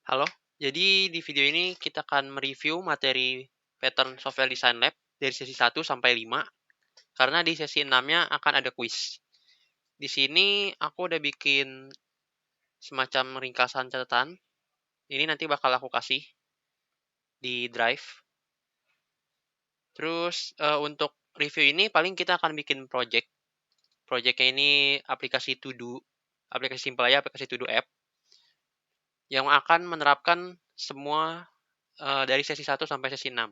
Halo, jadi di video ini kita akan mereview materi pattern software design lab dari sesi 1 sampai 5, karena di sesi 6-nya akan ada kuis. Di sini aku udah bikin semacam ringkasan catatan. Ini nanti bakal aku kasih di Drive. Terus untuk review ini paling kita akan bikin project. Projectnya ini aplikasi To Do, aplikasi simple aja, aplikasi To Do app, yang akan menerapkan semua dari sesi 1 sampai sesi 6.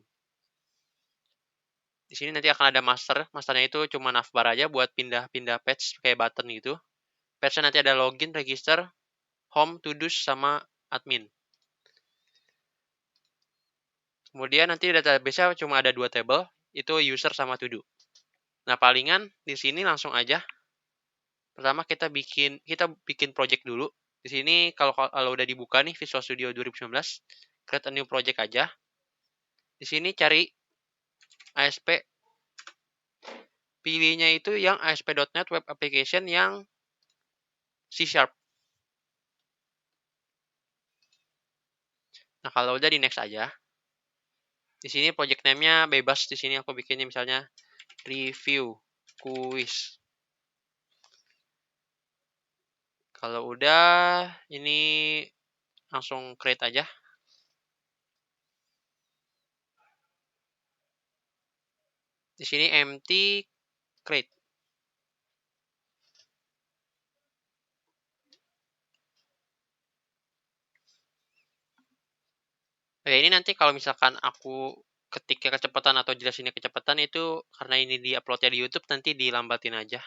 Di sini nanti akan ada master. Masternya itu cuma navbar aja buat pindah-pindah page kayak button gitu. Page-nya nanti ada login, register, home, to-dos, sama admin. Kemudian nanti database-nya cuma ada 2 table, itu user sama to-do. Nah, palingan di sini langsung aja. Pertama kita bikin project dulu. Di sini kalau udah dibuka nih Visual Studio 2019, create a new project aja. Di sini cari ASP. Pilihnya itu yang ASP.NET Web Application yang C#. Nah, kalau udah di next aja. Di sini project name-nya bebas. Di sini aku bikinnya misalnya review quiz. Kalau udah, ini langsung create aja. Di sini empty create. Oke, ini nanti kalau misalkan aku ketiknya kecepatan atau jelasinnya kecepatan itu karena ini di-uploadnya di YouTube, nanti dilambatin aja.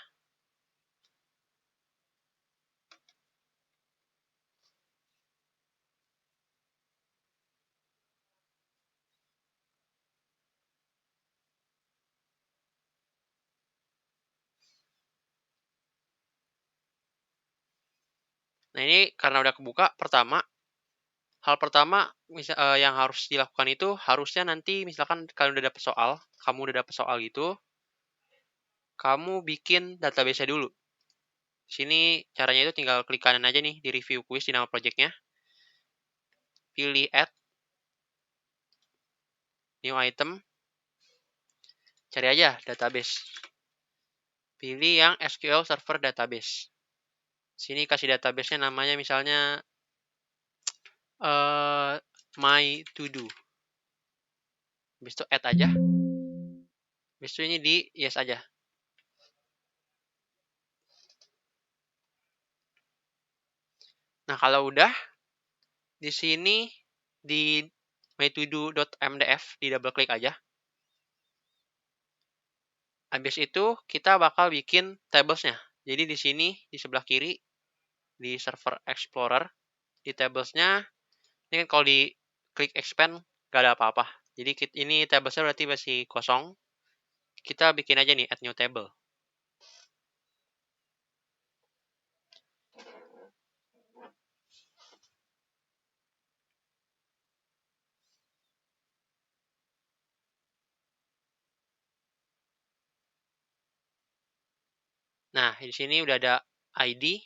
Nah, ini karena udah kebuka, hal pertama yang harus dilakukan itu harusnya nanti misalkan kalian udah dapet soal gitu, kamu bikin database-nya dulu. Di sini caranya itu tinggal klik kanan aja nih di review quiz di nama project-nya. Pilih add new item. Cari aja database. Pilih yang SQL Server Database. Sini kasih database-nya namanya misalnya my to do. Habis itu add aja. Habis itu ini di yes aja. Nah, kalau udah di sini di mytodo.mdf di double klik aja. Habis itu kita bakal bikin tablesnya. Jadi di sini di sebelah kiri di server explorer di tablesnya ini kan kalau di klik expand gak ada apa-apa. Jadi ini tablesnya berarti masih kosong. Kita bikin aja nih add new table. Nah, di sini udah ada ID.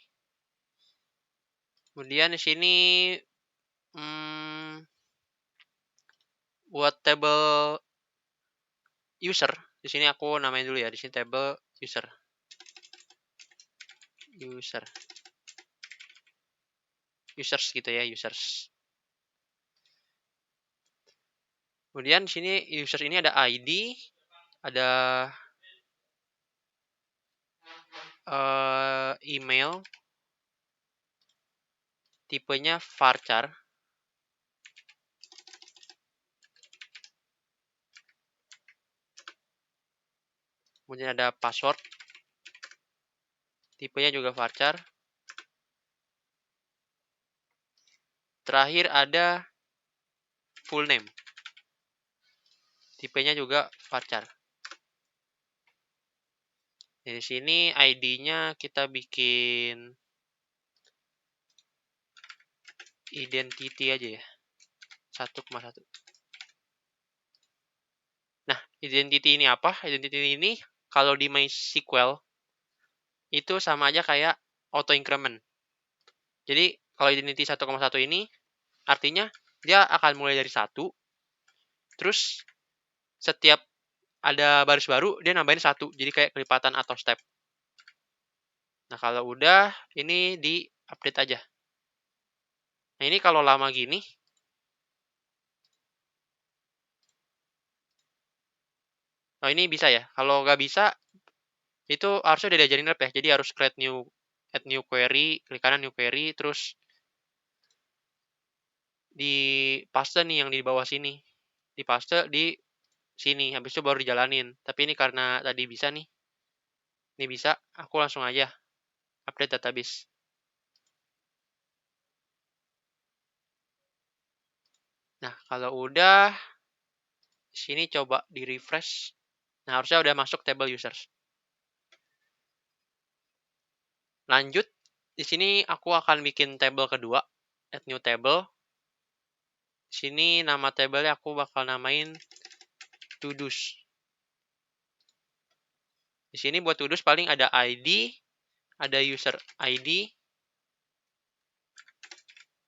Kemudian di sini buat table user, di sini aku namain dulu ya. Di sini table user. Users gitu ya, users. Kemudian di sini users ini ada ID, ada email, tipenya varchar. Kemudian ada password, tipenya juga varchar. Terakhir ada full name, tipenya juga varchar. Di sini ID-nya kita bikin identity aja ya, 1,1. Nah, identity ini apa? Identity ini kalau di MySQL itu sama aja kayak auto increment. Jadi kalau identity 1,1 ini Artinya dia akan mulai dari 1, terus setiap ada baris baru dia nambahin 1, jadi kayak kelipatan atau step. Nah, kalau udah ini di-update aja. Nah, ini kalau lama gini oh ini bisa ya. Kalau nggak bisa, itu harusnya udah diajarin rep ya. Jadi harus add new query, klik kanan new query, terus di paste nih yang di bawah sini. Di paste di sini, habis itu baru dijalanin. Tapi ini karena tadi bisa nih. Ini bisa, aku langsung aja update database. Nah, kalau udah, sini coba di-refresh. Nah, harusnya udah masuk table users. Lanjut, di sini aku akan bikin table kedua, add new table. Sini nama table aku bakal namain to-dos. Di sini buat to-dos paling ada ID, ada user ID.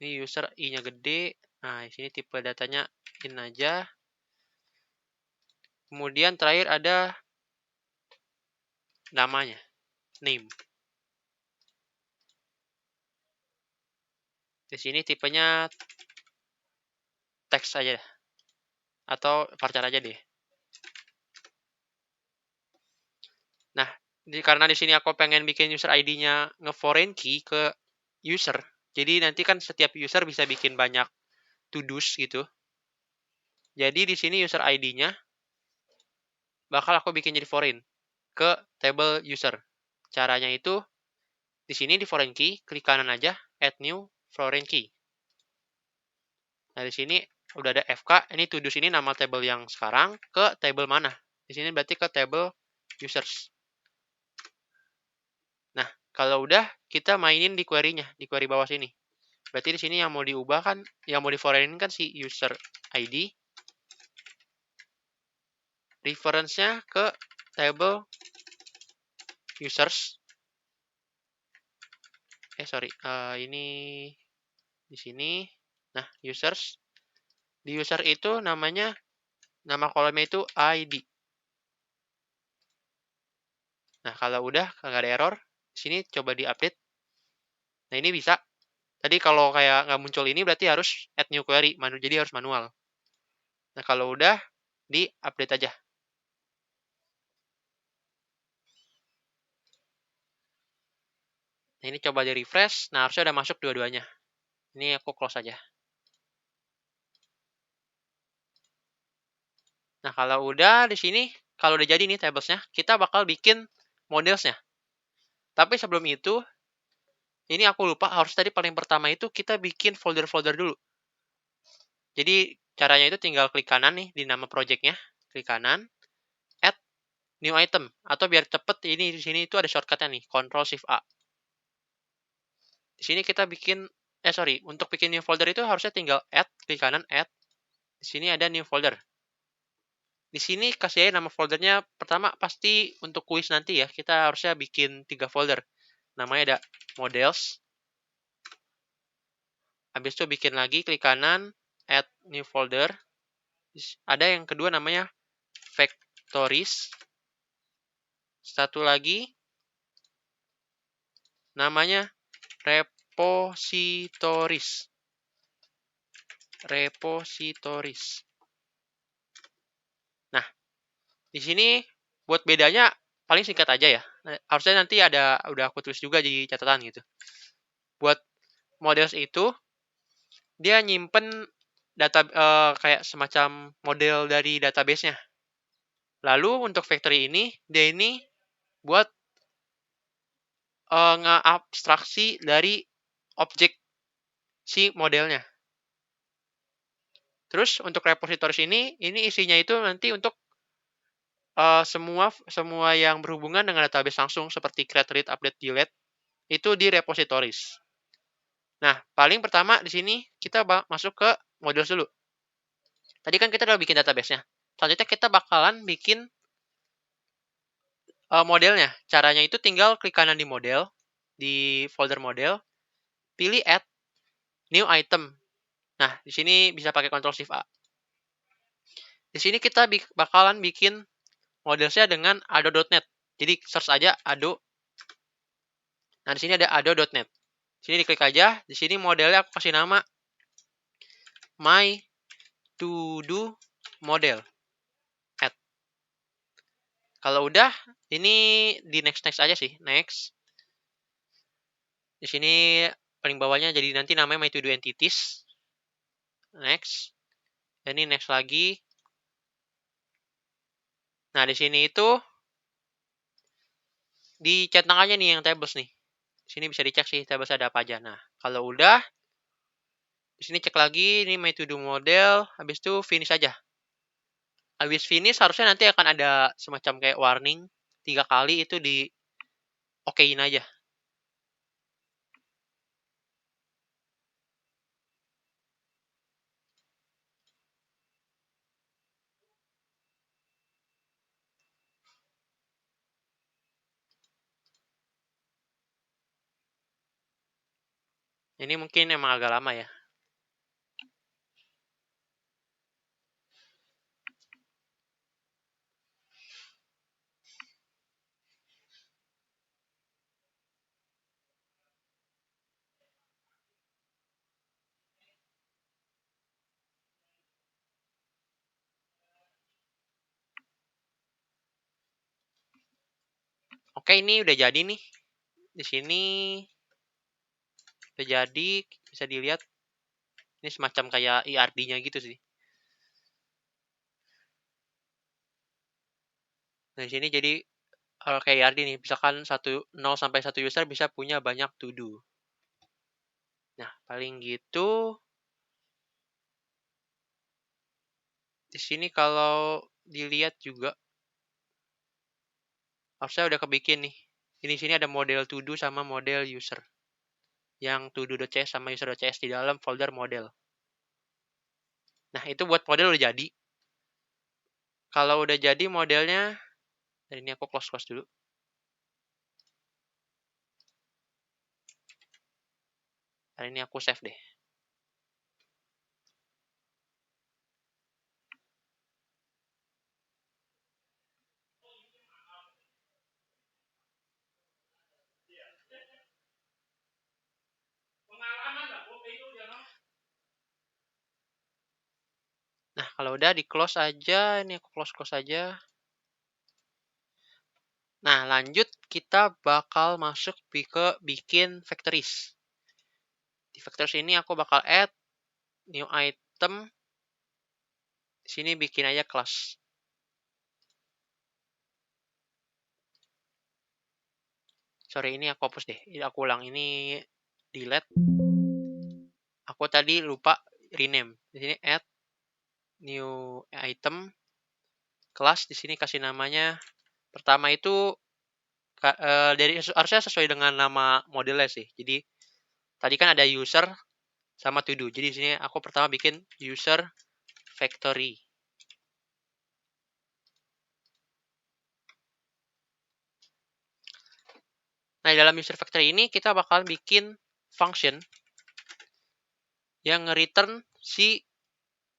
Ini user I-nya gede. Nah, di sini tipe datanya in aja. Kemudian terakhir ada namanya, name. Di sini tipenya teks aja atau varchar aja deh. Nah, karena di sini aku pengen bikin user ID-nya nge-foreign key ke user. Jadi nanti kan setiap user bisa bikin banyak to-dos gitu. Jadi di sini user ID-nya bakal aku bikin jadi foreign ke table user. Caranya itu di sini di foreign key, klik kanan aja, add new foreign key. Nah, di sini udah ada FK, ini to-dos ini nama table yang sekarang ke table mana? Di sini berarti ke table users. Nah, kalau udah kita mainin di query-nya, di query bawah sini. Berarti di sini yang mau diubah kan, yang mau di-foreign kan si user ID. Reference-nya ke table users. Sorry, ini di sini. Nah, users. Di user itu namanya, nama kolomnya itu ID. Nah, kalau udah nggak ada error, di sini coba di-update. Nah, ini bisa. Tadi kalau kayak nggak muncul ini berarti harus add new query, jadi harus manual. Nah, kalau udah, di-update aja. Nah, ini coba di-refresh. Nah, harusnya udah masuk dua-duanya. Ini aku close aja. Nah, kalau udah di sini, kalau udah jadi nih tablesnya, kita bakal bikin modelsnya. Tapi sebelum itu, ini aku lupa, harus tadi paling pertama itu kita bikin folder-folder dulu. Jadi, caranya itu tinggal klik kanan nih di nama projectnya. Klik kanan, add new item. Atau biar cepet, ini di sini itu ada shortcutnya nih, Ctrl+Shift+A. Di sini kita bikin, untuk bikin new folder itu harusnya tinggal add, klik kanan, add. Di sini ada new folder. Di sini kasih aja nama foldernya, pertama pasti untuk kuis nanti ya, kita harusnya bikin 3 folder. Namanya ada models. Habis itu bikin lagi, klik kanan, add new folder. Ada yang kedua namanya factories. Satu lagi namanya repositories. Repositories. Nah, di sini buat bedanya paling singkat aja ya. Harusnya nanti udah aku tulis juga di catatan gitu. Buat models itu dia nyimpen data kayak semacam model dari database-nya. Lalu untuk factory ini, dia ini buat nge-abstraksi dari objek si modelnya. Terus untuk repositories ini isinya itu nanti untuk semua yang berhubungan dengan database langsung seperti create, read, update, delete itu di repositories. Nah, paling pertama di sini kita masuk ke models dulu. Tadi kan kita udah bikin database-nya. Selanjutnya kita bakalan bikin modelnya. Caranya itu tinggal klik kanan di model, di folder model, pilih add new item. Nah, di sini bisa pakai Ctrl Shift A. Di sini kita bakalan bikin modelsnya dengan ado.net. Jadi search aja ado. Nah, di sini ada ado.net. Sini diklik aja. Di sini modelnya aku kasih nama my to do model. Add. Kalau udah, ini di next aja sih. Next. Di sini paling bawahnya jadi nanti namanya my to do entities. Next. Dan ini next lagi. Nah, di sini itu dicentang aja nih yang tables nih. Di sini bisa dicek sih tables ada apa aja. Nah, kalau udah di sini cek lagi ini my to do model, habis itu finish aja. Habis finish harusnya nanti akan ada semacam kayak warning 3 kali itu di okein aja. Ini mungkin emang agak lama ya. Oke, ini udah jadi nih. Di sini udah jadi, bisa dilihat. Ini semacam kayak IRD-nya gitu sih. Nah, di sini jadi kayak IRD nih, misalkan 0 sampai 1 user bisa punya banyak to do. Nah, paling gitu. Di sini kalau dilihat juga harusnya udah kebikin nih. Ini sini ada model to do sama model user. Yang to do.cs sama user.cs di dalam folder model. Nah, itu buat model udah jadi. Kalau udah jadi modelnya, dan ini aku close dulu. Dan ini aku save deh. Nah, kalau udah di close aja, ini aku close aja. Nah, lanjut kita bakal masuk ke bikin factories. Di factories ini aku bakal add new item. Di sini bikin aja kelas. Sorry, ini aku hapus deh. Aku ulang, ini delete. Aku tadi lupa rename. Di sini add new item kelas. Di sini kasih namanya. Pertama itu dari harusnya sesuai dengan nama modelnya sih. Jadi tadi kan ada user sama to do. Jadi di sini aku pertama bikin user factory. Nah, di dalam user factory ini kita bakal bikin function yang nge-return si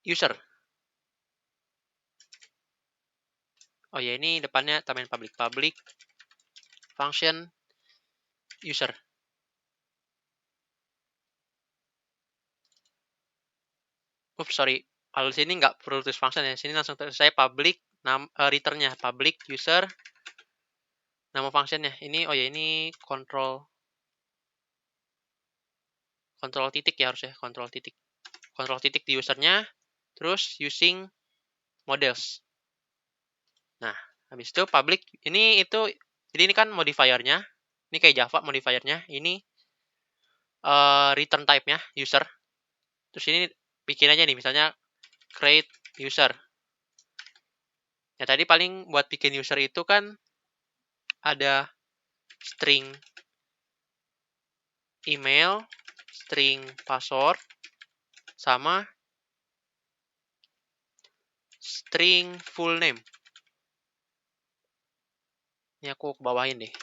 user. Oh ya, ini depannya tambahin public function user. Oops, sorry. Kalau di sini nggak perlu tulis function ya. Sini langsung saya public returnnya public user nama functionnya. Ini oh ya, ini control titik ya harusnya, control titik di usernya, terus using models. Nah, habis itu public ini itu, jadi ini kan modifiernya, ini kayak Java modifiernya, ini return type-nya user. Terus ini bikin aja nih, misalnya create user. Ya tadi paling buat bikin user itu kan ada string email, string password, sama string full name. Ini aku kebawahin deh.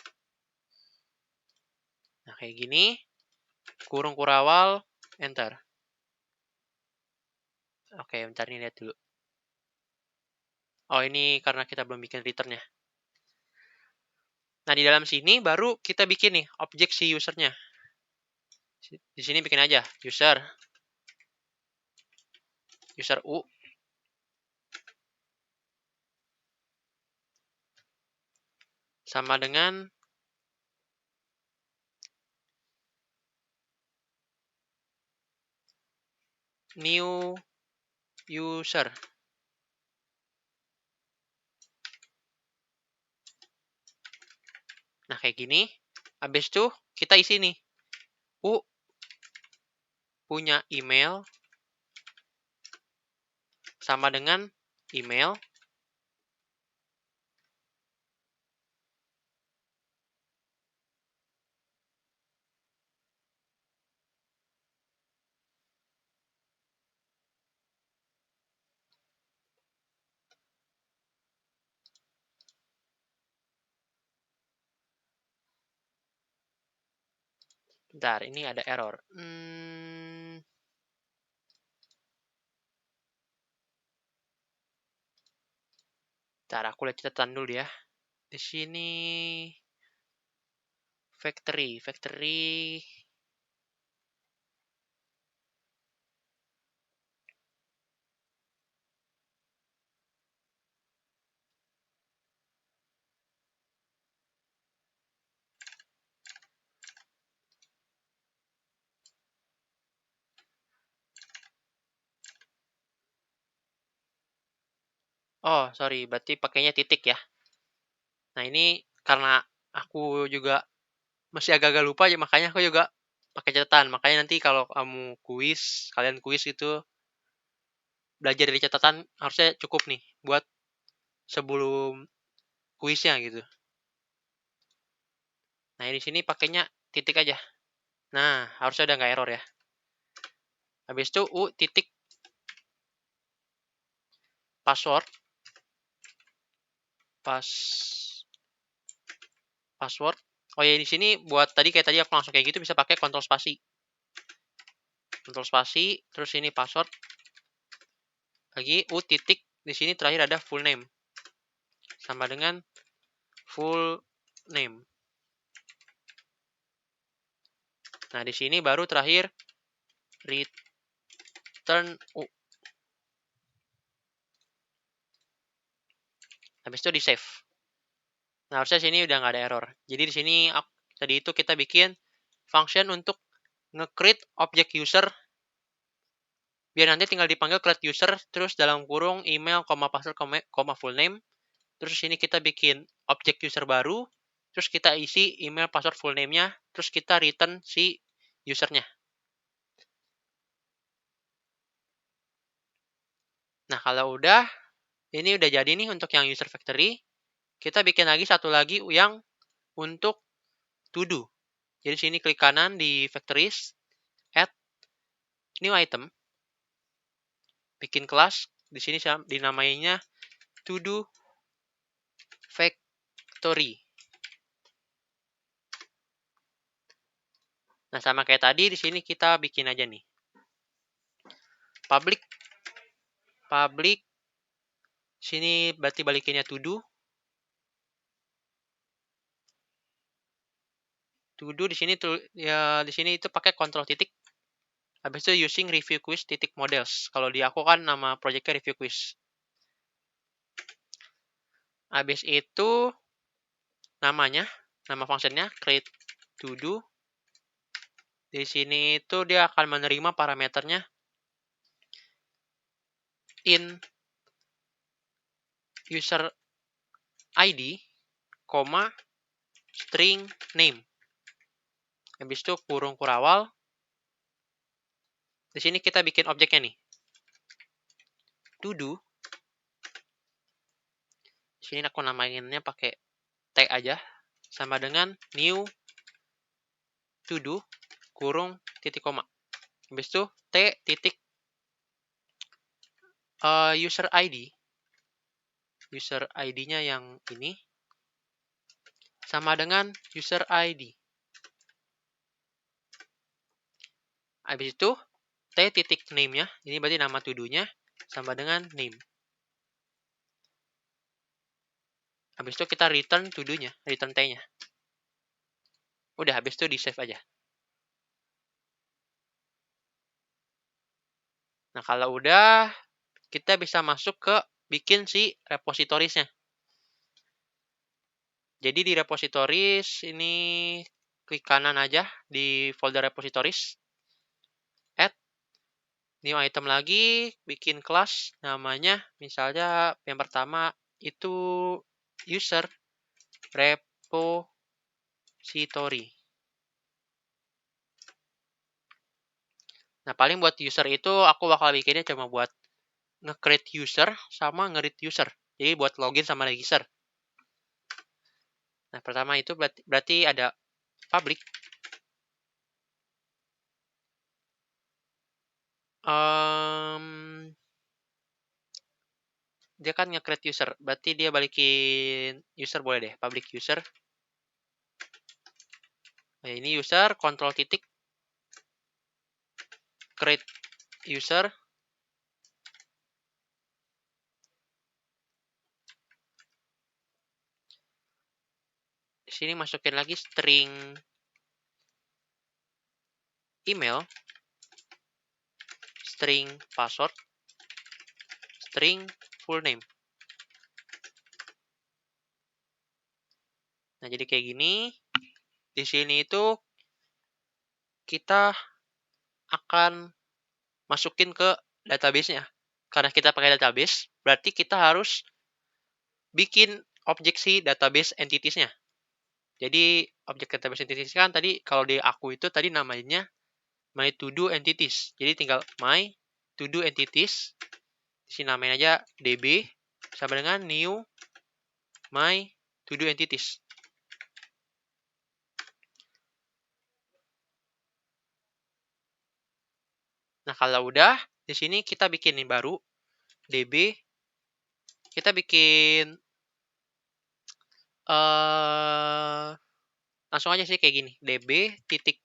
Nah, kayak gini. Kurung kurawal, enter. Oke, bentar nih lihat dulu. Oh, ini karena kita belum bikin return-nya. Nah, di dalam sini baru kita bikin nih objek si usernya. Di sini bikin aja user U sama dengan new user. Nah, kayak gini. Habis itu kita isi nih. U punya email sama dengan email. Bentar, ini ada error. Bentar, aku lihat catatan dulu ya. Di sini factory. Oh, sorry, berarti pakainya titik ya. Nah, ini karena aku juga masih agak-agak lupa ya, makanya aku juga pakai catatan. Makanya nanti kalau kamu kalian kuis itu belajar dari catatan harusnya cukup nih buat sebelum kuisnya gitu. Nah, di sini pakainya titik aja. Nah, harusnya udah nggak error ya. Habis itu U titik password password. Oh ya, di sini buat kayak tadi aku langsung kayak gitu bisa pakai kontrol spasi. Kontrol spasi, terus ini password. Lagi U titik di sini terakhir ada full name. Sama dengan full name. Nah, di sini baru terakhir return U. Habis itu di save. Nah, harusnya sini udah nggak ada error. Jadi di sini tadi itu kita bikin function untuk nge-create objek user biar nanti tinggal dipanggil create user terus dalam kurung email, password, full name. Terus sini kita bikin objek user baru, terus kita isi email, password, full name-nya, terus kita return si usernya. Nah, kalau udah, ini udah jadi nih untuk yang user factory. Kita bikin lagi satu lagi yang untuk to do. Jadi sini klik kanan di factories, add new item, bikin kelas. Di sini dinamainya to do factory. Nah, sama kayak tadi di sini kita bikin aja nih. Public sini berarti balikinnya to do. To do di sini tuh ya di sini itu pakai kontrol titik. Habis itu using review quiz titik models. Kalau di aku kan nama projectnya review quiz. Habis itu nama functionnya create to do. Di sini itu dia akan menerima parameternya in user ID, string name. Habis itu kurung kurawal. Di sini kita bikin objeknya nih. To do. Di sini aku namainnya pakai T aja. Sama dengan new to do kurung titik koma. Habis itu T titik user ID. User ID-nya yang ini. Sama dengan user ID. Habis itu T titik name-nya. Ini berarti nama to do-nya. sama dengan name. Habis itu kita return to do-nya, return T-nya. Udah, habis itu di-save aja. Nah, kalau udah, kita bisa masuk ke bikin si repositories-nya. Jadi di repositories, ini klik kanan aja di folder repositories. Add new item lagi, bikin kelas namanya, misalnya yang pertama itu user repository. Nah, paling buat user itu aku bakal bikinnya cuma buat nge-create user sama nge-read user. Jadi buat login sama register. Nah, pertama itu berarti ada public. Dia kan nge-create user. Berarti dia balikin user boleh deh. Public user. Nah, ini user, control titik. Create user. Di sini masukin lagi string email, string password, string full name. Nah, jadi kayak gini. Di sini itu kita akan masukin ke database-nya. Karena kita pakai database, berarti kita harus bikin objek si database entities-nya. Jadi, objek database entities kan tadi, kalau di aku itu tadi namanya my to do entities. Jadi tinggal my to do entities. Di sini namain aja db sama dengan new my to do entities. Nah, kalau udah di sini kita bikin ini baru db. Kita bikin langsung aja sih kayak gini. db titik.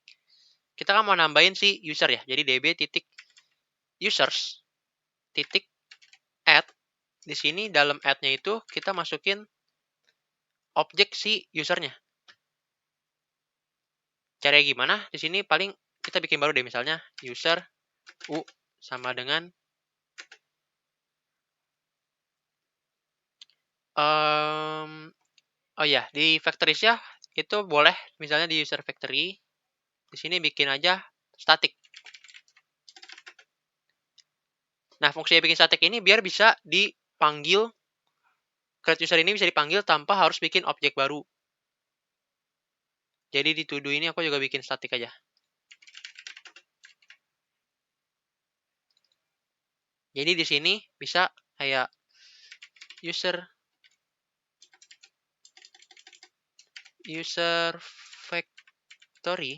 Kita kan mau nambahin si user ya. Jadi db titik users titik add. Di sini dalam add-nya itu kita masukin objek si usernya. Caranya gimana? Di sini paling kita bikin baru deh, misalnya user u sama dengan oh ya, di factories ya itu boleh misalnya di user factory. Di sini bikin aja static. Nah, fungsi bikin static ini biar bisa dipanggil, create user ini bisa dipanggil tanpa harus bikin objek baru. Jadi di to do ini aku juga bikin static aja. Jadi di sini bisa kayak user factory.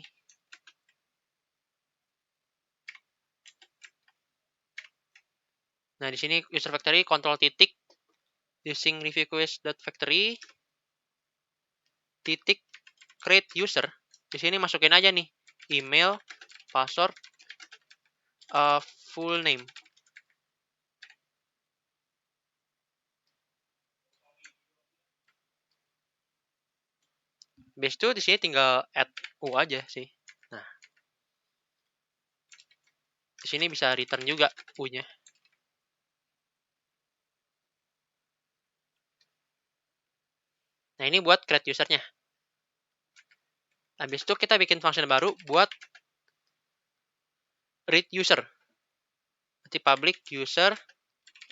Nah, di sini user factory control titik using review quest.factory titik create user. Di sini masukin aja nih email, password, full name. Habis itu di sini tinggal add u aja sih. Nah, di sini bisa return juga u-nya. Nah, ini buat create usernya. Habis itu kita bikin function baru buat read user. Berarti public user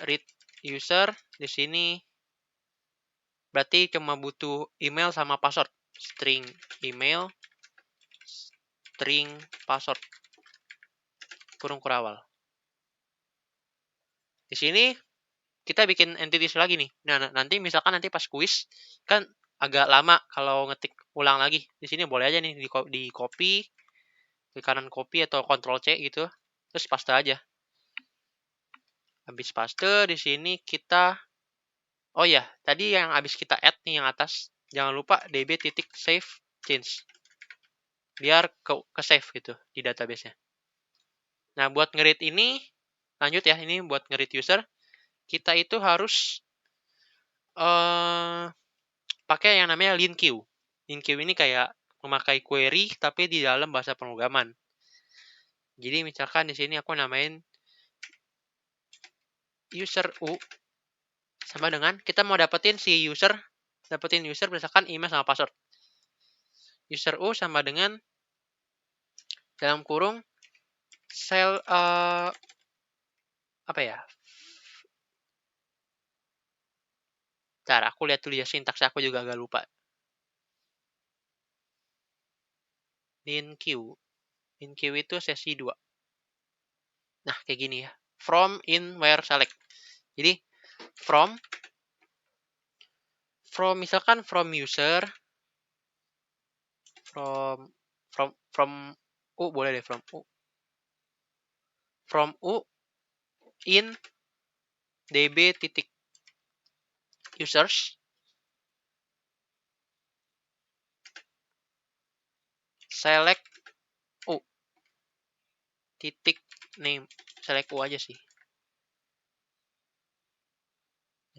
read user. Di sini berarti cuma butuh email sama password. String email, string password, kurung kurawal. Di sini kita bikin entities lagi nih. Nah, nanti misalkan nanti pas kuis kan agak lama kalau ngetik ulang lagi. Di sini boleh aja nih di copy, di kanan copy atau Ctrl C gitu. Terus paste aja. Habis paste di sini kita oh ya, tadi yang habis kita add nih yang atas, jangan lupa db titik save change. Biar ke save gitu di database-nya. Nah, buat nge-read ini lanjut ya, ini buat nge-read user, kita itu harus pakai yang namanya LinQ. LinQ ini kayak memakai query tapi di dalam bahasa pemrograman. Jadi misalkan di sini aku namain user U sama dengan kita mau dapetin user berdasarkan email sama password. User U sama dengan dalam kurung apa ya? Bentar, aku lihat dulu ya sintaks aku juga agak lupa. LinQ itu sesi 2. Nah, kayak gini ya. From, in, where, select. Jadi, from misalkan from user, from U boleh deh, from U in db titik users select U titik name, select U aja sih.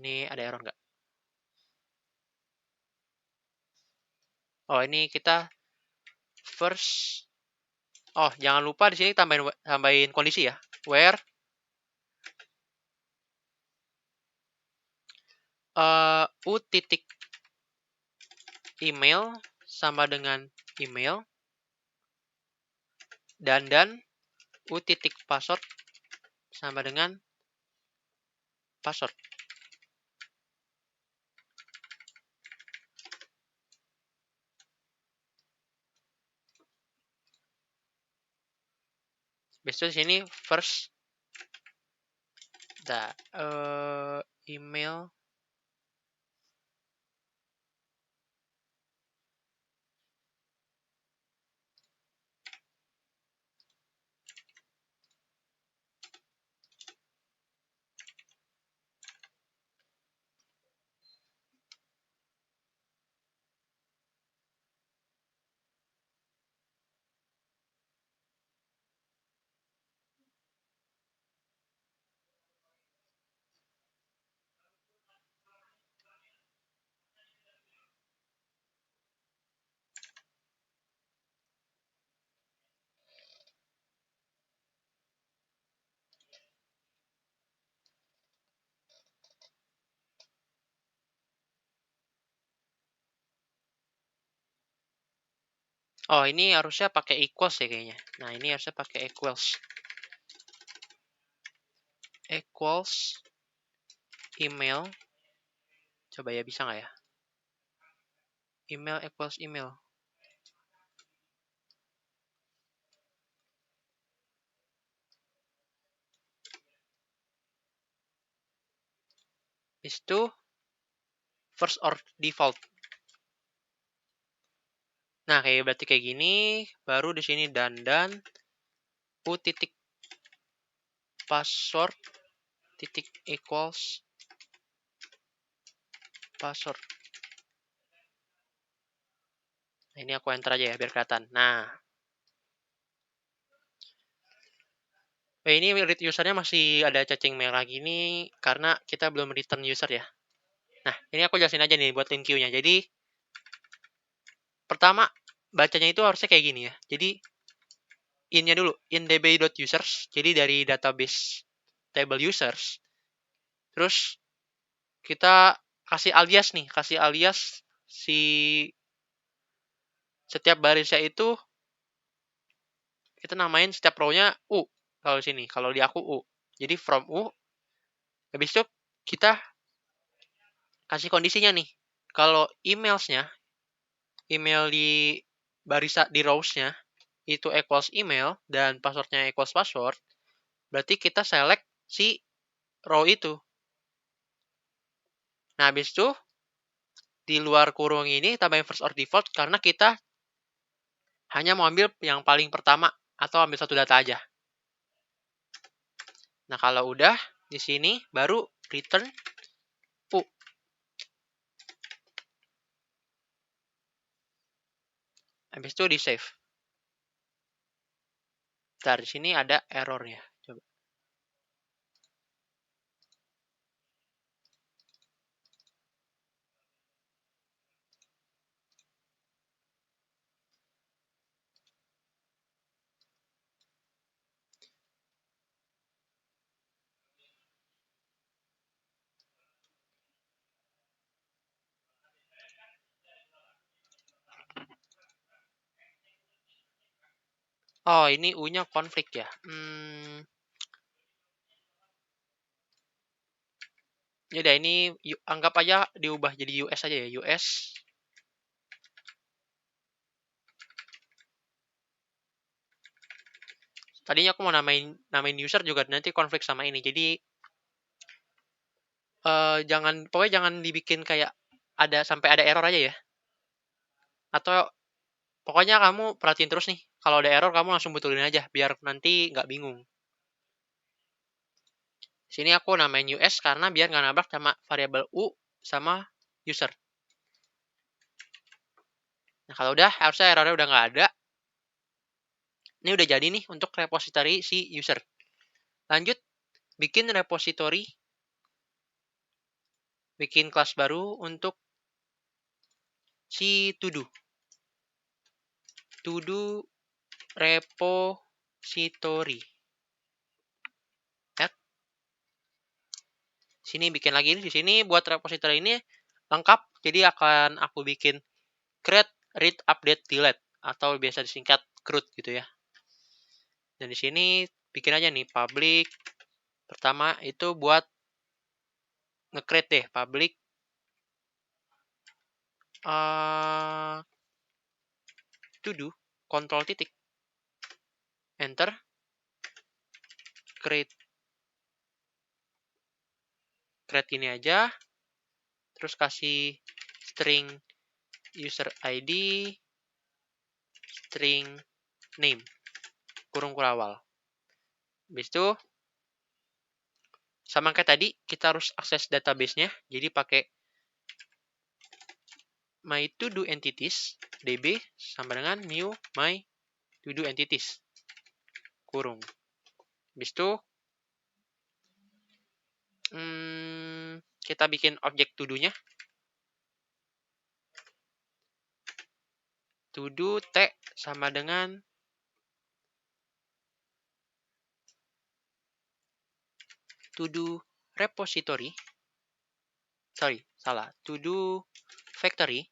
Ini ada error nggak? Oh, ini kita first. Oh, jangan lupa di sini tambahin kondisi ya. Where U titik email sama dengan email dan U titik password sama dengan password. Besok di sini first email. Oh, ini harusnya pakai equals ya kayaknya. Nah, ini harusnya pakai equals. Equals email. Coba ya, bisa nggak ya? Email equals email. Itu first or default. Nah, berarti kayak gini, baru di sini dan U titik password titik equals password. Nah, ini aku enter aja ya biar kelihatan. Nah, ini read usernya masih ada cacing merah gini karena kita belum return user ya. Nah, ini aku jelasin aja nih buat LinQ-nya. Jadi, pertama, bacanya itu harusnya kayak gini ya. Jadi, in-nya dulu, in db.users. Jadi, dari database table users. Terus, kita kasih alias nih. Kasih alias si setiap barisnya itu, kita namain setiap row-nya U. Kalau di sini, kalau di aku U. Jadi, from U. Habis itu, kita kasih kondisinya nih. Kalau email di di rows-nya, itu equals email dan passwordnya equals password, berarti kita select si row itu. Nah, habis itu di luar kurung ini tambahin first or default karena kita hanya mau ambil yang paling pertama atau ambil satu data aja. Nah, kalau udah di sini baru return U. Habis itu di save. Di sini ada errornya. Coba. Oh, ini U-nya konflik ya. Ya udah ini anggap aja diubah jadi US aja ya, US. Tadinya aku mau namain user juga nanti konflik sama ini. Jadi pokoknya jangan dibikin kayak sampai ada error aja ya. Atau pokoknya kamu perhatiin terus nih. Kalau ada error kamu langsung betulin aja biar nanti nggak bingung. Sini aku namain US karena biar nggak nabrak sama variabel U sama user. Nah kalau udah harusnya errornya udah nggak ada. Ini udah jadi nih untuk repository si user. Lanjut bikin repository, bikin kelas baru untuk si to-do repository. Ya. Sini bikin lagi di sini buat repository ini lengkap. Jadi akan aku bikin create, read, update, delete atau biasa disingkat CRUD gitu ya. Dan di sini bikin aja nih public. Pertama itu buat nge-create deh public to do control titik enter create ini aja, terus kasih string user ID, string name, kurung kurawal. Habis itu sama kayak tadi kita harus akses database-nya, jadi pakai my to do entities db sama dengan new my to do entities kurung. Habis itu kita bikin objek to do-nya. To do T sama dengan to do repository. Sorry, salah. To do factory.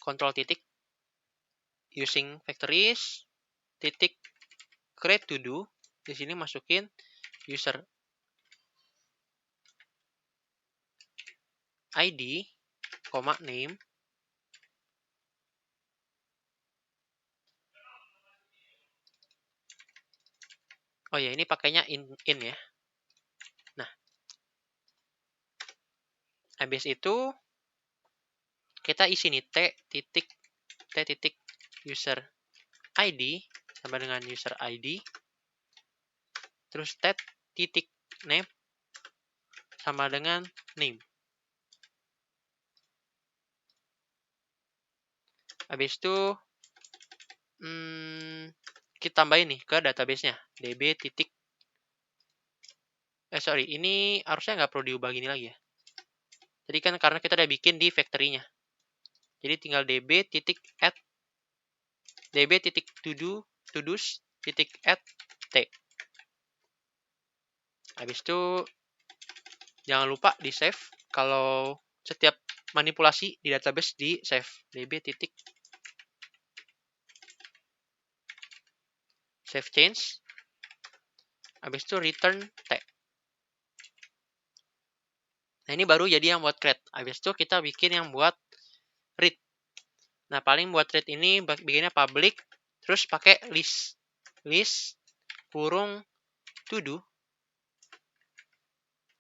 Control titik using factories titik create to do. Di sini masukin user ID, name. Oh ya, ini pakainya in ya. Nah, habis itu kita isi nih t titik user ID sama dengan user ID. Terus t titik name sama dengan name. Habis itu kita tambahin nih ke database-nya db titik ini harusnya nggak perlu diubah gini lagi ya. Jadi kan karena kita udah bikin di factory-nya. Jadi tinggal db titik add db titik todos titik add t. Habis itu jangan lupa di save kalau setiap manipulasi di database di save db titik save change. Habis itu return t. Nah ini baru jadi yang buat create. Habis itu kita bikin yang buat read. Nah paling buat read ini bikinnya public terus pakai list kurung to do.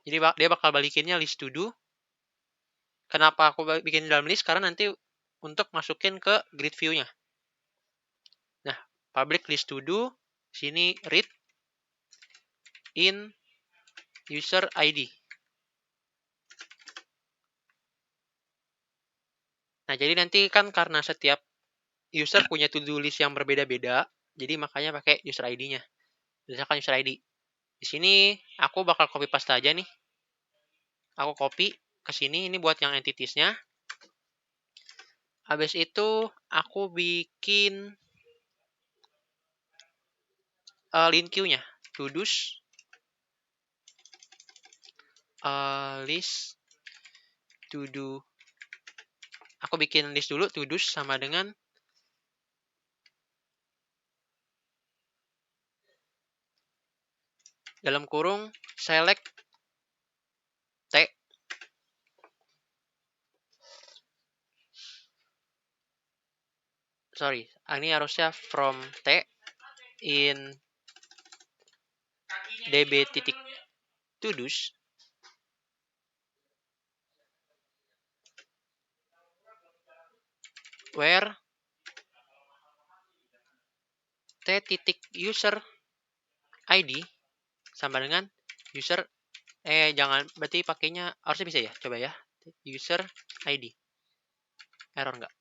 Jadi dia bakal balikinnya list to do. Kenapa aku bikin dalam list? Karena nanti untuk masukin ke grid view-nya. Nah, public list to do, sini read in user ID. Nah, jadi nanti kan karena setiap user punya to-do list yang berbeda-beda, jadi makanya pakai user ID-nya. Misalkan user ID. Di sini aku bakal copy paste aja nih. Aku copy ke sini, ini buat yang entities-nya. Habis itu aku bikin link queue-nya. To-dos list to do. Aku bikin list dulu to-dos sama dengan dalam kurung select T. Sorry, ini harusnya from T in db titik todos where T titik user ID sama dengan user jangan, berarti pakainya harusnya bisa ya, coba ya, user ID, error nggak?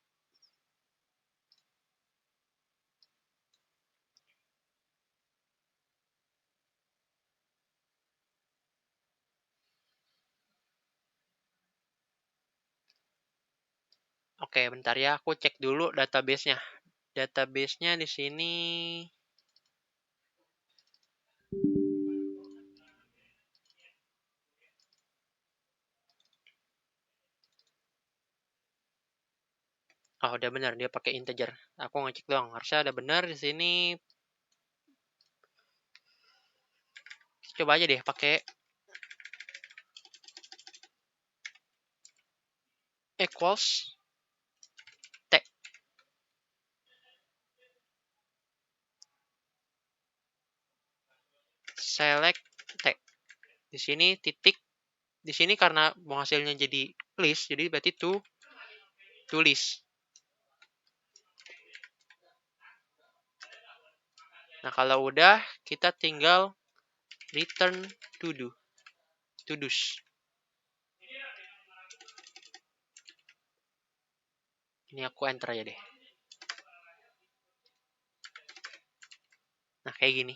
Oke, bentar ya, aku cek dulu database-nya. Database-nya di sini oh, udah benar, dia pakai integer. Aku ngecek doang, harusnya ada benar di sini. Coba aja deh pakai equals T. Select T. Di sini titik. Di sini karena mau hasilnya jadi list, jadi berarti tulis. Nah, kalau udah, kita tinggal return todos. Ini aku enter aja deh. Nah, kayak gini.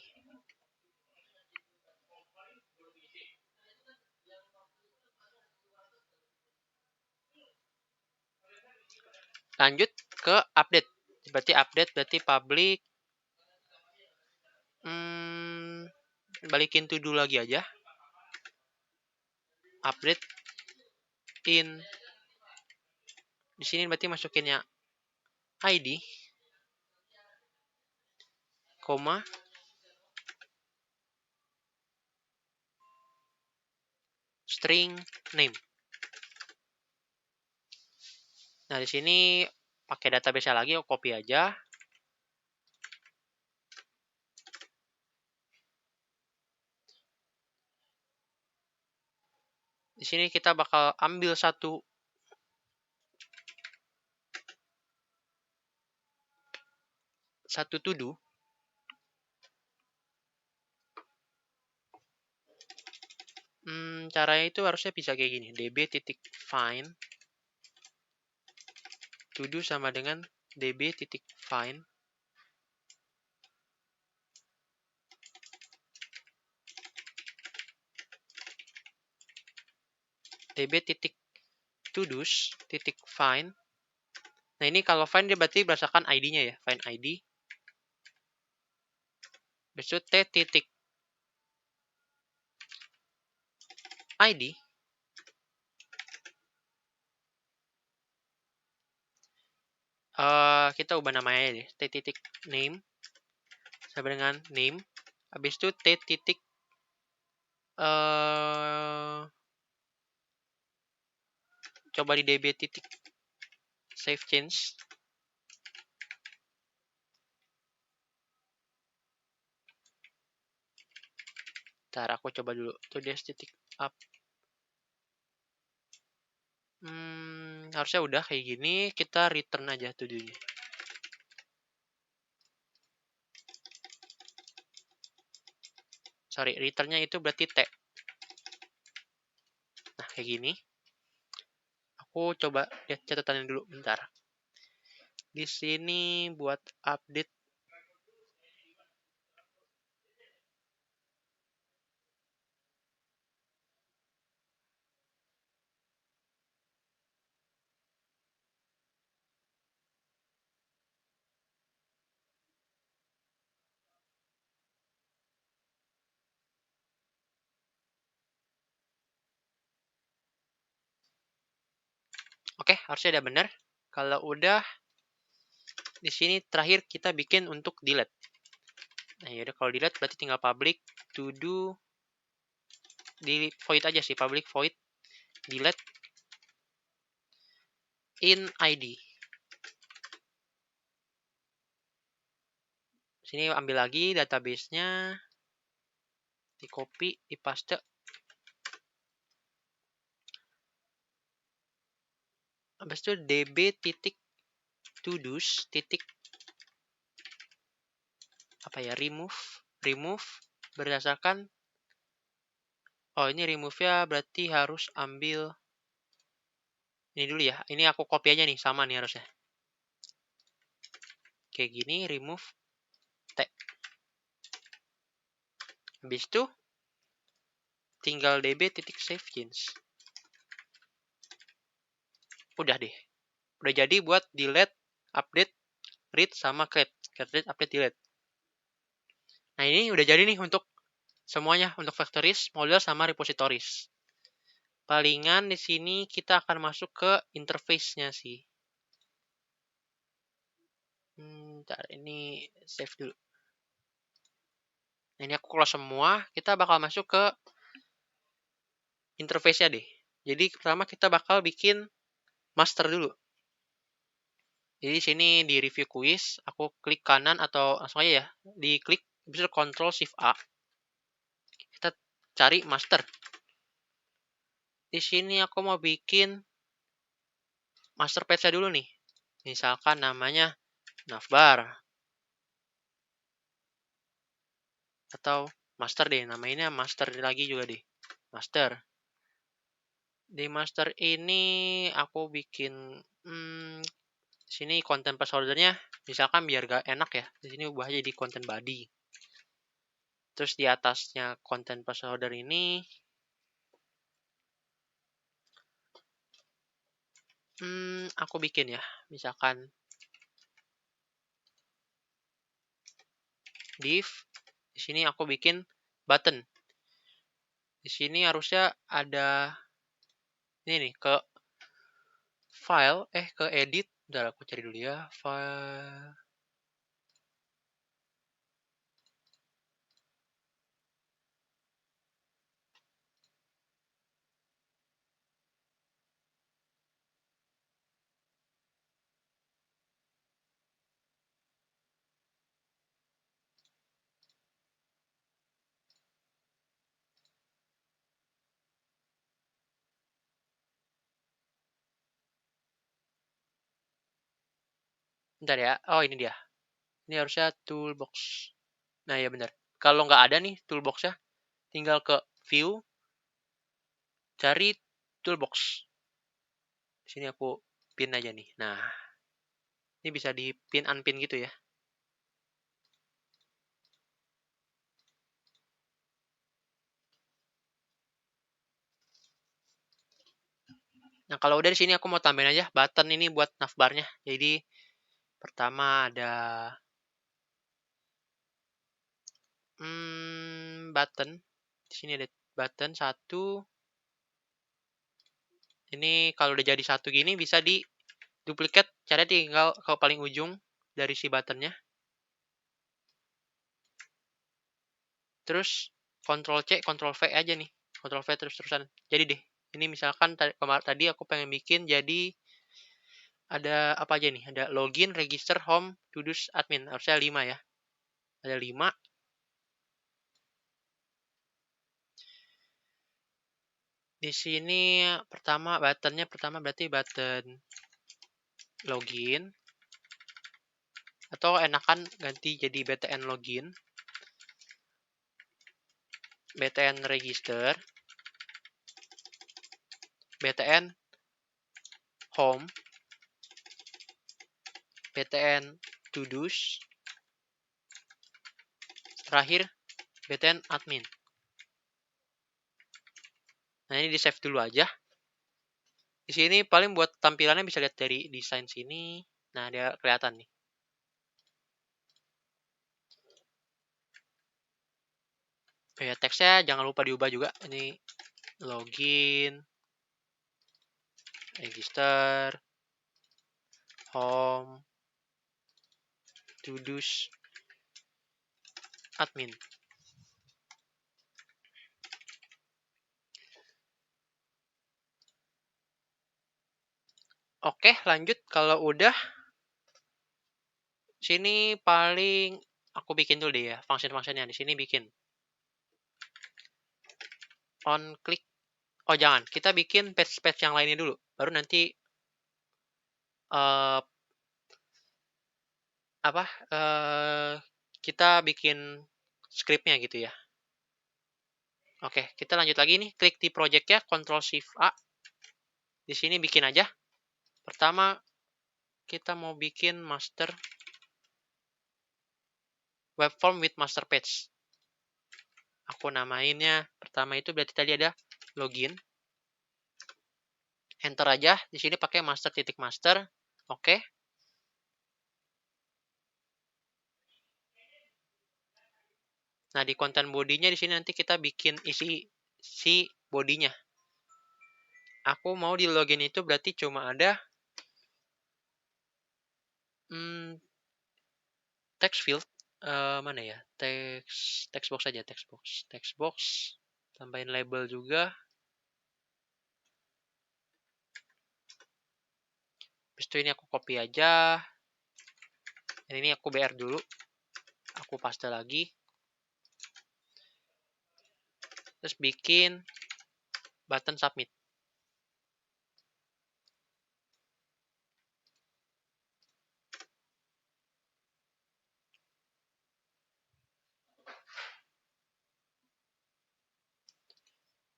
Lanjut ke update. Berarti public. Balikin to do lagi aja. Update in. Di sini berarti masukinnya ID, koma, string name. Nah, di sini pakai database lagi, aku copy aja. Di sini kita bakal ambil satu to do. Caranya itu harusnya bisa kayak gini. db.find to do sama dengan db.find db.todos.find. Nah, ini kalau find dia berarti berdasarkan ID-nya ya. Find ID. Besok t.id. Kita ubah namanya deh. t.name sama dengan name. Habis itu t. Coba di db titik save change. Ntar aku coba dulu. Todes titik up. Harusnya udah kayak gini. Kita return aja to-do-nya. Sorry, returnnya itu berarti T. Nah, kayak gini. Aku coba lihat catatannya dulu bentar. Di sini buat update. Oke, harusnya udah benar. Kalau udah, di sini terakhir kita bikin untuk delete. Nah, yaudah kalau delete berarti tinggal public to do di void aja sih, public void delete in ID. Sini ambil lagi database-nya, di copy, di paste. Habis itu db titik todos titik apa ya, remove berdasarkan, oh ini remove-nya berarti harus ambil ini dulu ya. Ini aku copy aja nih, sama nih harusnya. Kayak gini, remove tag. Habis itu tinggal db titik save change. Udah deh. Udah jadi buat delete, update, read sama create. Read, update, delete. Nah, ini udah jadi nih untuk semuanya, untuk factories, model sama repositories. Palingan di sini kita akan masuk ke interface-nya sih. Ntar ini save dulu. Nah, ini aku close semua. Kita bakal masuk ke interface-nya deh. Jadi pertama kita bakal bikin master dulu. Jadi sini di review quiz, aku klik kanan atau langsung aja ya. Diklik, bisa Ctrl Shift A. Kita cari master. Di sini aku mau bikin master page-nya dulu nih. Misalkan namanya navbar. Atau master deh, namanya master lagi juga deh. Master. Di master ini aku bikin sini content placeholder-nya misalkan biar gak enak ya. Di sini ubah jadi content body. Terus di atasnya content placeholder ini aku bikin ya, misalkan div. Di sini aku bikin button. Di sini harusnya ada ini nih, ke file, ke edit. Bentar aku cari dulu ya, file. Bentar ya, oh ini dia. Ini harusnya toolbox. Nah ya benar. Kalau nggak ada nih toolbox-nya, tinggal ke view, cari toolbox. Di sini aku pin aja nih. Nah, ini bisa di pin unpin gitu ya. Nah, kalau udah di sini aku mau tambahin aja button ini buat navbarnya. Jadi pertama ada button. Di sini ada button satu. Ini kalau udah jadi satu gini bisa di duplicate. Caranya tinggal ke paling ujung dari si buttonnya. Terus Ctrl C, Ctrl V aja nih. Ctrl V terus-terusan. Jadi deh. Ini misalkan tadi aku pengen bikin jadi ada apa aja nih? Ada login, register, home, to-dos, admin. Harusnya 5 ya. Ada 5. Di sini pertama berarti button login. Atau enakan ganti jadi btn login. btn register. btn home. btn to-dos. Terakhir btn admin. Nah, ini di save dulu aja. Di sini paling buat tampilannya bisa lihat dari desain sini. Nah, dia kelihatan nih. Ya, teksnya jangan lupa diubah juga. Ini login, register, home, to-dos, admin. Oke, lanjut. Kalau udah, sini paling aku bikin dulu deh ya, function-functionnya. Di sini bikin on click. Oh jangan, kita bikin page-page yang lainnya dulu. Baru nanti eh apa kita bikin scriptnya gitu ya. Oke, kita lanjut lagi nih. Klik di project-nya, Ctrl Shift A. Di sini bikin aja. Pertama, kita mau bikin master web form with master page. Aku namainnya, pertama itu berarti tadi ada login. Enter aja. Di sini pakai master titik master. Oke. Nah, di konten bodinya di sini nanti kita bikin isi si bodinya. Aku mau di login itu berarti cuma ada text field. Mana ya? Text box aja, text box. Tambahin label juga. Habis itu ini aku copy aja. Dan ini aku BR dulu. Aku paste lagi. Terus bikin button submit.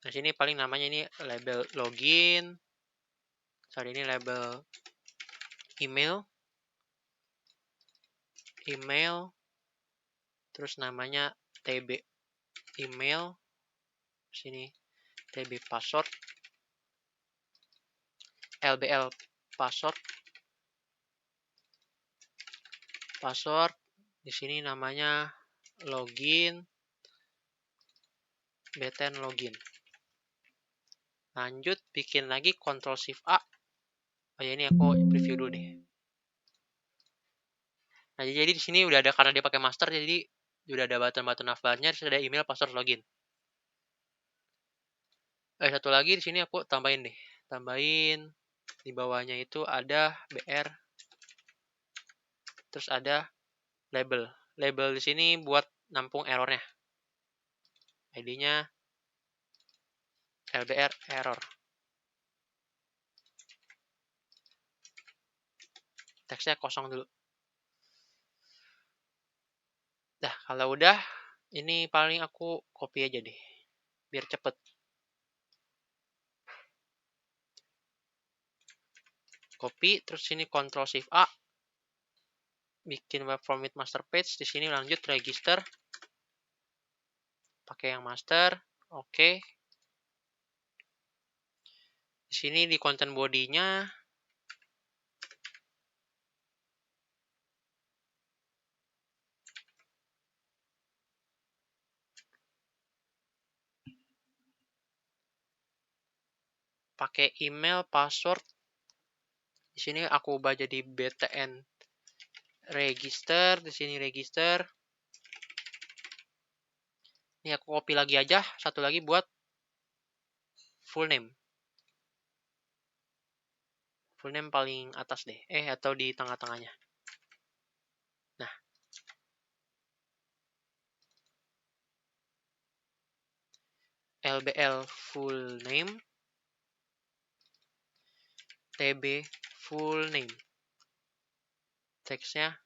Nah, sini paling namanya ini label login. Sorry, ini label email. Terus namanya tb email. Sini tb password. LBL password. Di sini namanya login. btn login. Lanjut bikin lagi Ctrl Shift A. Oh ya, ini aku preview dulu deh. Nah, jadi di sini udah ada, karena dia pakai master, jadi udah ada button-button navbarnya, terus ada email, password, login. Satu lagi di sini aku tambahin deh. Tambahin di bawahnya itu ada BR. Terus ada label. Label di sini buat nampung errornya. ID-nya LBR error. Teksnya kosong dulu. Nah, kalau udah, ini paling aku copy aja deh. Biar cepet. Copy, terus sini Ctrl Shift A. Bikin web form with master page. Di sini lanjut register. Pakai yang master. Oke. Di sini di content body-nya pakai email, password. Di sini aku ubah jadi btn register. Di sini register. Ini aku copy lagi aja. Satu lagi buat full name. Full name paling atas deh. Atau di tengah-tengahnya. Nah. LBL full name. TB full name. Teksnya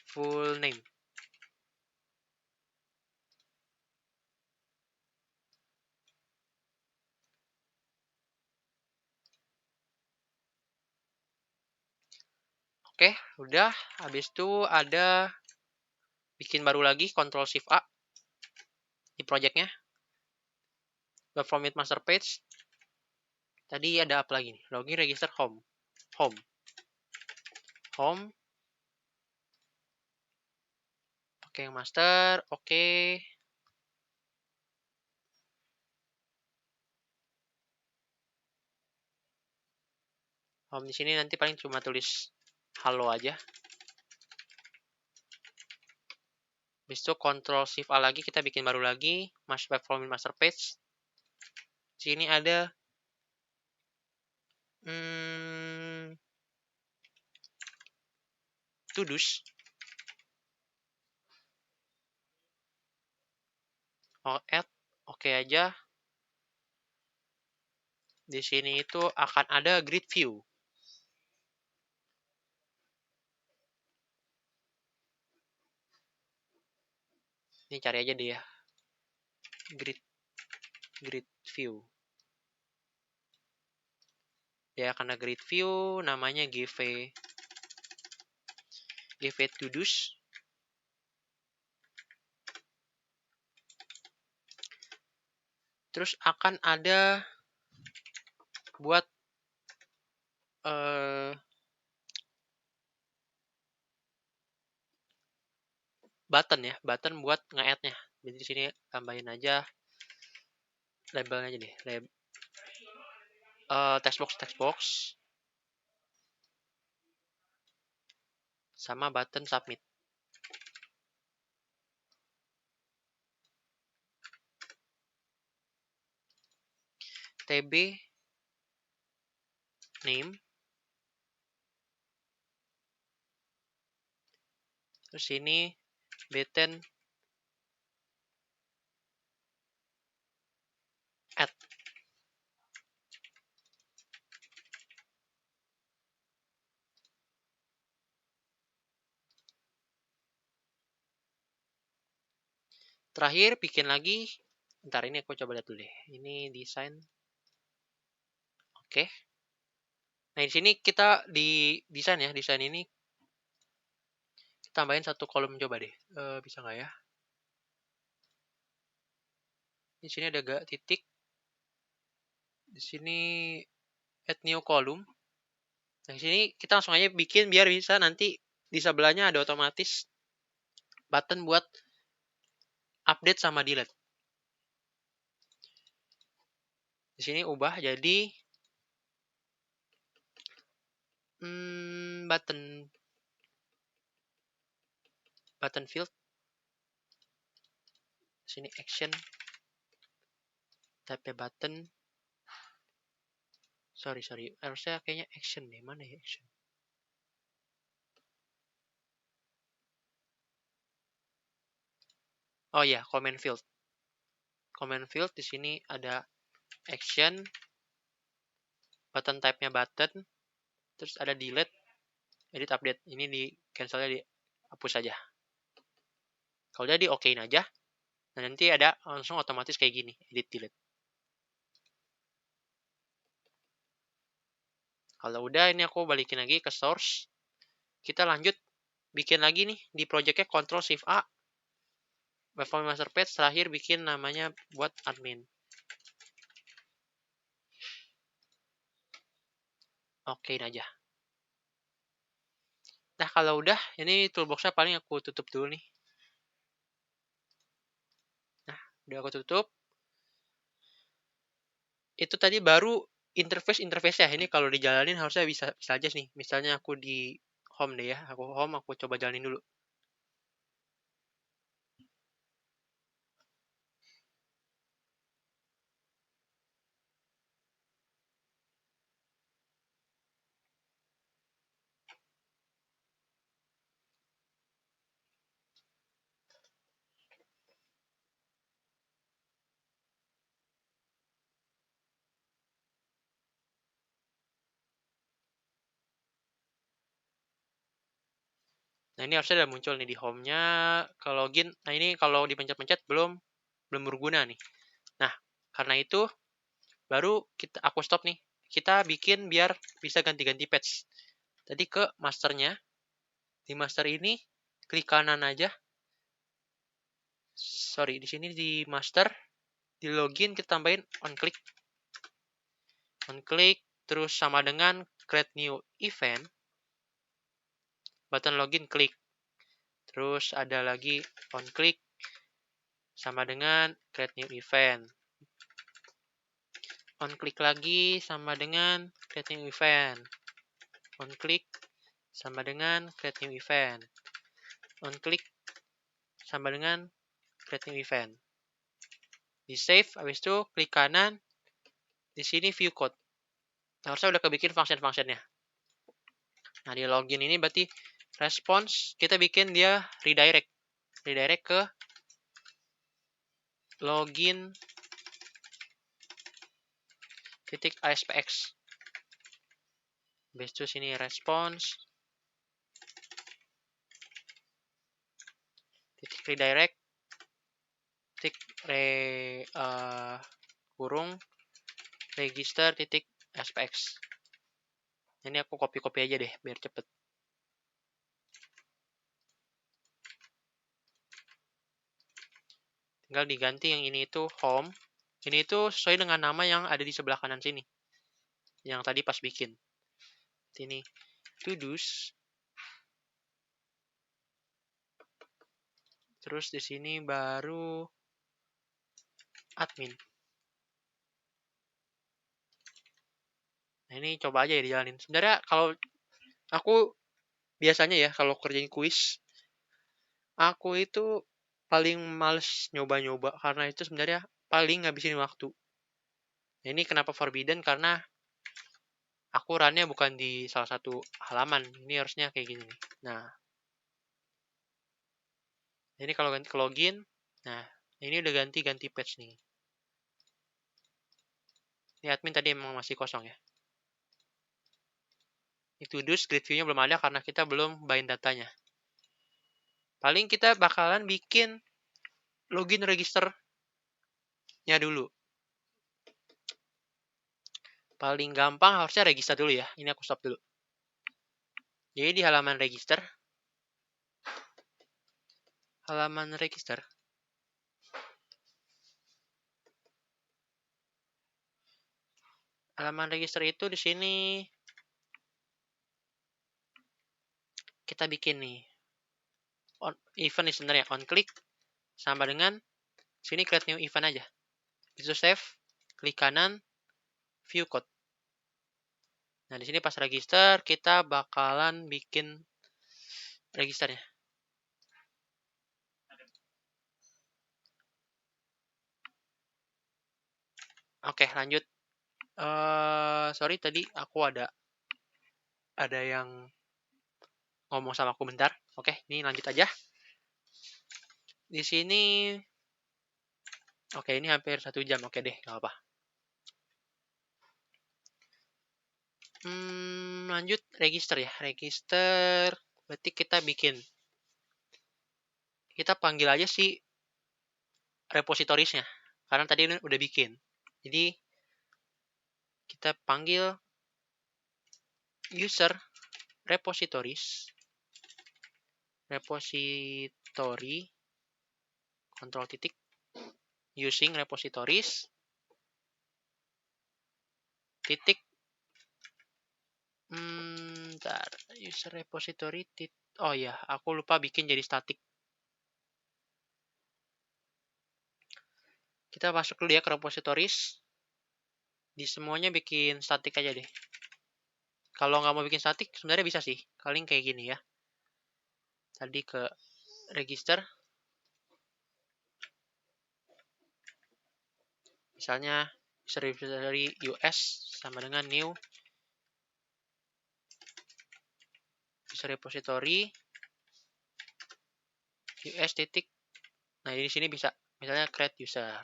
full name. Oke, udah. Habis itu ada bikin baru lagi, Ctrl Shift A di projectnya. Web form with master page. Tadi ada apa lagi nih? Login, register, home. Home. Pakai yang master. Oke. Home di sini nanti paling cuma tulis halo aja. Habis itu Ctrl Shift A lagi, kita bikin baru lagi, web form with master page. Sini ada to-dos. Add oke aja. Di sini itu akan ada grid view. Ini cari aja deh ya. Grid view. Dia akan ada grid view, namanya give to-dos. Terus akan ada buat button ya, button buat nge-add-nya. Jadi di sini tambahin aja labelnya aja deh, text box sama button submit. TB name. Terus ini button add. Terakhir bikin lagi. Ntar ini aku coba lihat dulu deh. Ini desain. Oke. Nah, di sini kita di desain ya. Desain ini tambahin satu kolom coba deh. Bisa nggak ya? Di sini ada titik. Di sini add new column. Nah, di sini kita langsung aja bikin biar bisa nanti di sebelahnya ada otomatis button buat update sama delete. Di sini ubah jadi button field. Di sini action. Type button. Sorry. Harusnya kayaknya action deh. Mana ya action? Oh ya, comment field. Comment field di sini ada action, button type-nya button, terus ada delete, edit update. Ini di cancelnya dihapus aja. Kalau udah di okein aja. Nah, nanti ada langsung otomatis kayak gini, edit delete. Kalau udah ini aku balikin lagi ke source. Kita lanjut bikin lagi nih di projectnya Ctrl Shift A. Webform master page terakhir bikin namanya buat admin. Okein aja. Nah, kalau udah, ini toolbox-nya paling aku tutup dulu nih. Nah, udah aku tutup. Itu tadi baru interface ya. Ini kalau dijalanin harusnya bisa aja nih. Misalnya aku di home deh ya. Aku coba jalanin dulu. Nah, ini harusnya udah muncul nih di home-nya. Kalau login, nah ini kalau dipencet-pencet belum berguna nih. Nah, karena itu baru aku stop nih. Kita bikin biar bisa ganti-ganti patch. Tadi ke masternya. Di master ini klik kanan aja. Sorry, di sini di master, di login kita tambahin on click. On click terus sama dengan create new event. Button login klik. Terus ada lagi on click sama dengan create new event. On click lagi sama dengan create new event. On click sama dengan create new event. On click sama dengan create new event. Di save, habis itu klik kanan. Di sini view code. Nah, harusnya udah kebikin function-functionnya. Nah, di login ini berarti response kita bikin dia redirect ke login titik ASPX. Habis itu sini response titik redirect titik kurung register titik SPX. Ini aku copy aja deh biar cepet. Tinggal diganti yang ini itu home. Ini itu sesuai dengan nama yang ada di sebelah kanan sini. Yang tadi pas bikin. Ini to-dos. Terus di sini baru admin. Nah, ini coba aja ya dijalanin. Sebenarnya kalau aku biasanya ya kalau kerjain kuis, aku itu paling males nyoba-nyoba karena itu sebenarnya paling ngabisin waktu. Nah, ini kenapa forbidden? Karena aku run-nya bukan di salah satu halaman. Ini harusnya kayak gini nih. Nah, ini kalau ganti ke login, nah ini udah ganti page nih. Ini admin tadi emang masih kosong ya. Itu dus grid view-nya belum ada karena kita belum bind datanya. Paling kita bakalan bikin login register-nya dulu. Paling gampang harusnya register dulu ya. Ini aku stop dulu. Jadi di halaman register, itu di sini kita bikin nih on event nih sebenarnya on click sama dengan sini create new event aja. Itu save, klik kanan, view code. Nah, di sini pas register kita bakalan bikin registernya. Oke, lanjut. Sorry tadi aku ada yang ngomong sama aku bentar. Oke, ini lanjut aja. Di sini oke, ini hampir 1 jam. Oke deh, nggak apa. Lanjut register ya. Register berarti kita panggil aja si repositorisnya. Karena tadi udah bikin. Jadi kita panggil user repository kontrol titik using repositories titik user repository oh ya, aku lupa bikin jadi static. Kita masuk dulu ya ke repositories. Di semuanya bikin static aja deh. Kalau nggak mau bikin static, sebenarnya bisa sih. Paling kayak gini ya. Tadi ke register. Misalnya, user repository US sama dengan new user repository US titik. Nah, di sini bisa. Misalnya create user.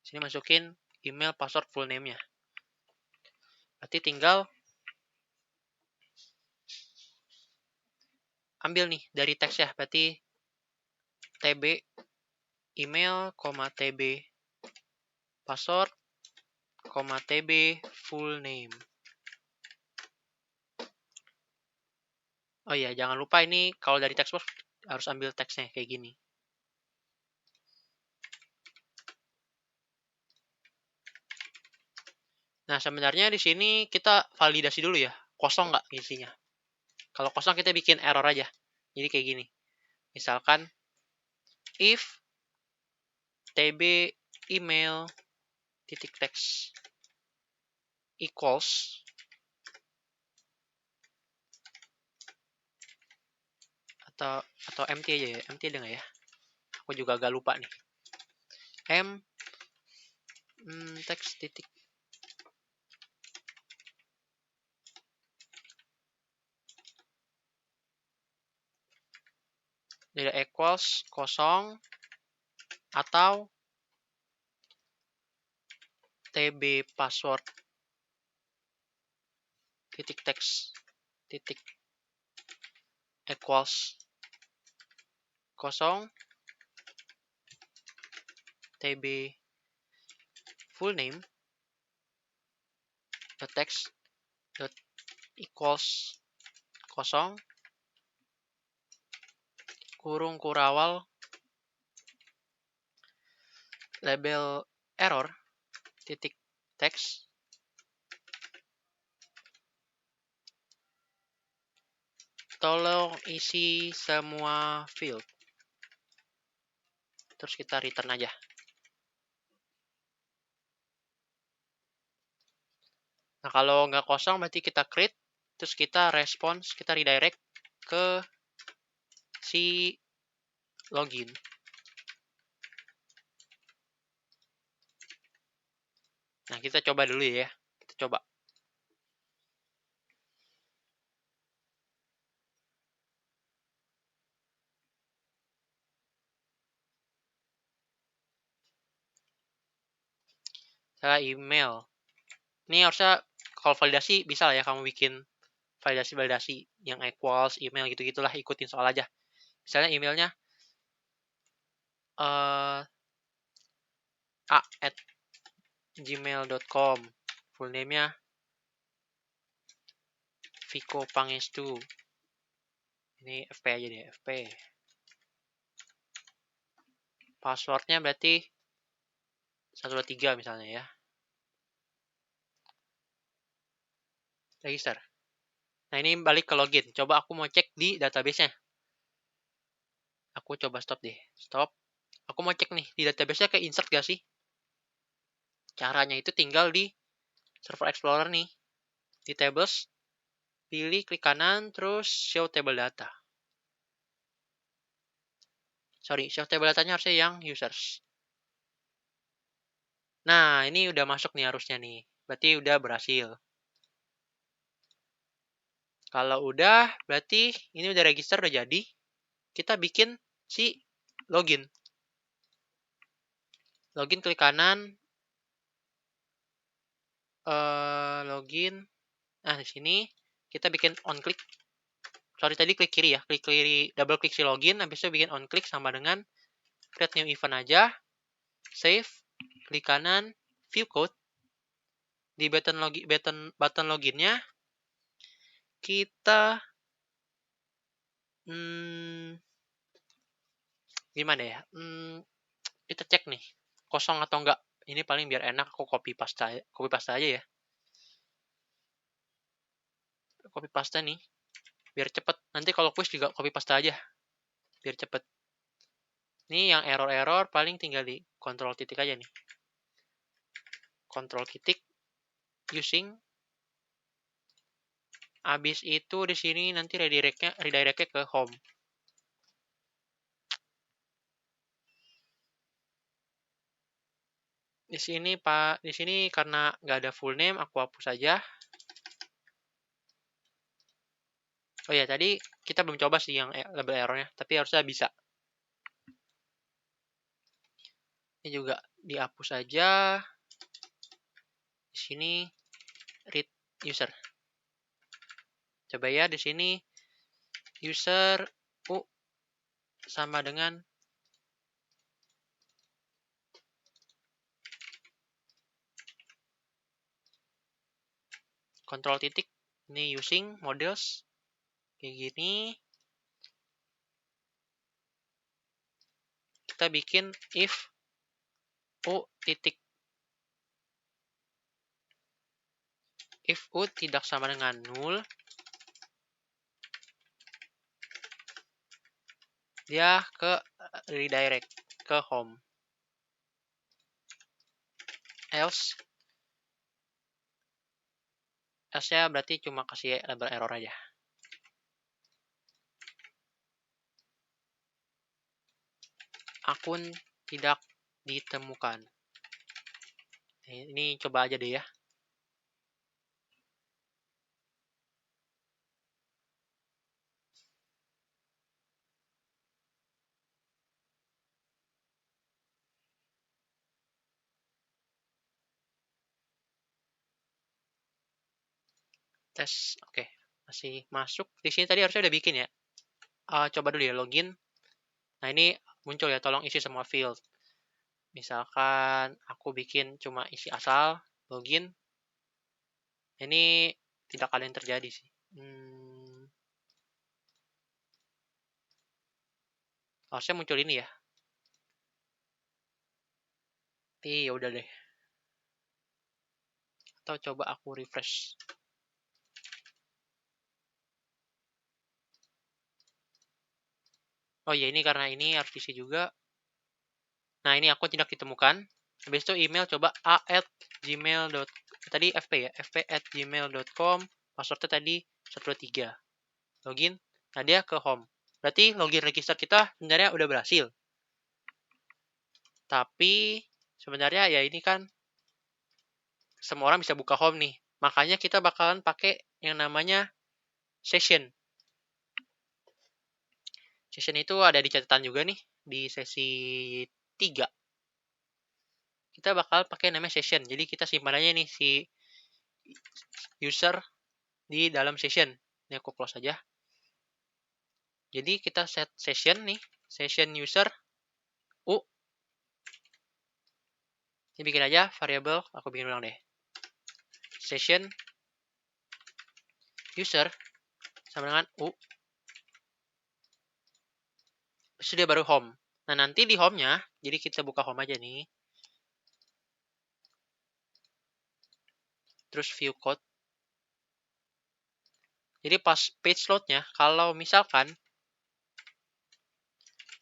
Sini masukin email, password, full name-nya. Berarti tinggal ambil nih dari teks ya. Berarti tb email, tb password, tb full name. Oh iya, jangan lupa ini kalau dari textbox harus ambil teksnya kayak gini. Nah, sebenarnya di sini kita validasi dulu ya. Kosong nggak isinya. Kalau kosong kita bikin error aja. Jadi kayak gini. Misalkan if tb email titik teks equals atau empty aja ya. Empty ada nggak ya? Aku juga agak lupa nih. Teks titik tidak equals kosong atau tb password titik teks titik equals kosong tb full name the text dot equals kosong kurung kurawal label error titik teks tolong isi semua field terus kita return aja. Nah kalau nggak kosong berarti kita create terus kita response, kita redirect ke si login. Nah kita coba dulu ya, kita coba. Saya email. Ini harusnya kalau validasi bisa lah ya kamu bikin validasi yang equals email gitu-gitulah, ikutin soal aja. Misalnya emailnya a@gmail.com, full name-nya Viko Pangestu. Ini FP aja deh, FP. Passwordnya berarti 123 misalnya ya. Register. Nah ini balik ke login. Coba aku mau cek di database-nya. Aku coba stop deh. Stop. Aku mau cek nih, di database-nya ke insert gak sih? Caranya itu tinggal di Server Explorer nih. Di tables, pilih klik kanan, terus show table data. Sorry, show table datanya harusnya yang users. Nah, ini udah masuk nih harusnya nih. Berarti udah berhasil. Kalau udah, berarti ini udah register, udah jadi. Kita bikin si login. Login klik kanan. Login. Nah, di sini kita bikin on click. Sorry, tadi klik kiri ya. Klik kiri, double klik si login. Habis itu bikin on click sama dengan create new event aja. Save. Klik kanan. View code. Di button loginnya kita gimana ya? Kita cek nih kosong atau enggak. Ini paling biar enak aku copy paste aja ya. Copy paste nih biar cepet. Nanti kalau quiz juga copy paste aja biar cepet. Ini yang error paling tinggal di kontrol titik aja nih. Kontrol titik using. Abis itu di sini nanti redirectnya ke home. Di sini karena nggak ada full name aku hapus aja. Oh ya, tadi kita belum coba sih yang label errornya, tapi harusnya bisa. Ini juga dihapus aja. Di sini read user. Coba ya, di sini user sama dengan kontrol titik. Ini using models kayak gini. Kita bikin if titik if tidak sama dengan null, dia ke redirect ke home. Else-nya berarti cuma kasih label error aja. Akun tidak ditemukan. Ini coba aja deh ya. tes. Oke, masih masuk. Di sini tadi harusnya udah bikin ya. Coba dulu ya login. Nah, ini muncul ya, tolong isi semua field. Misalkan aku bikin cuma isi asal, login. Ini tidak ada yang terjadi sih. Harusnya muncul ini ya. Tapi ya udah deh. Atau coba aku refresh. Oh iya, ini karena ini harus diisi juga. Nah, ini aku tidak ditemukan. Habis itu email coba a@gmail.com. Tadi fp ya, fp@gmail.com. Passwordnya tadi 123. Login. Nah, dia ke home. Berarti login register kita sebenarnya udah berhasil. Tapi sebenarnya ya ini kan semua orang bisa buka home nih. Makanya kita bakalan pakai yang namanya session. Session itu ada di catatan juga nih di sesi 3. Kita bakal pakai namanya session. Jadi kita simpan aja nih si user di dalam session. Ini aku close aja. Jadi kita set session nih, session user u. Ini bikin aja variable, aku bikin ulang deh. Session user sama dengan u. Terus dia baru home. Nah, nanti di home-nya, jadi kita buka home aja nih. Terus view code. Jadi pas page load-nya, kalau misalkan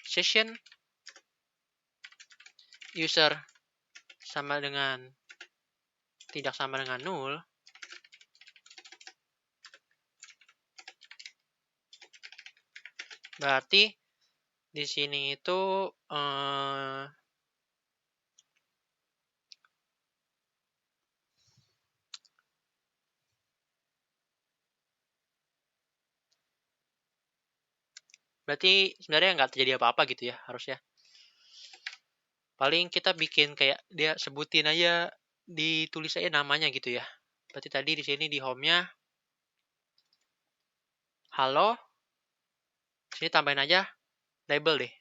session user sama dengan tidak sama dengan null, berarti di sini itu berarti sebenarnya nggak terjadi apa-apa gitu ya harusnya. Paling kita bikin kayak dia sebutin aja, ditulis aja namanya gitu ya. Berarti tadi di sini di home-nya halo. Sini tambahin aja label deh.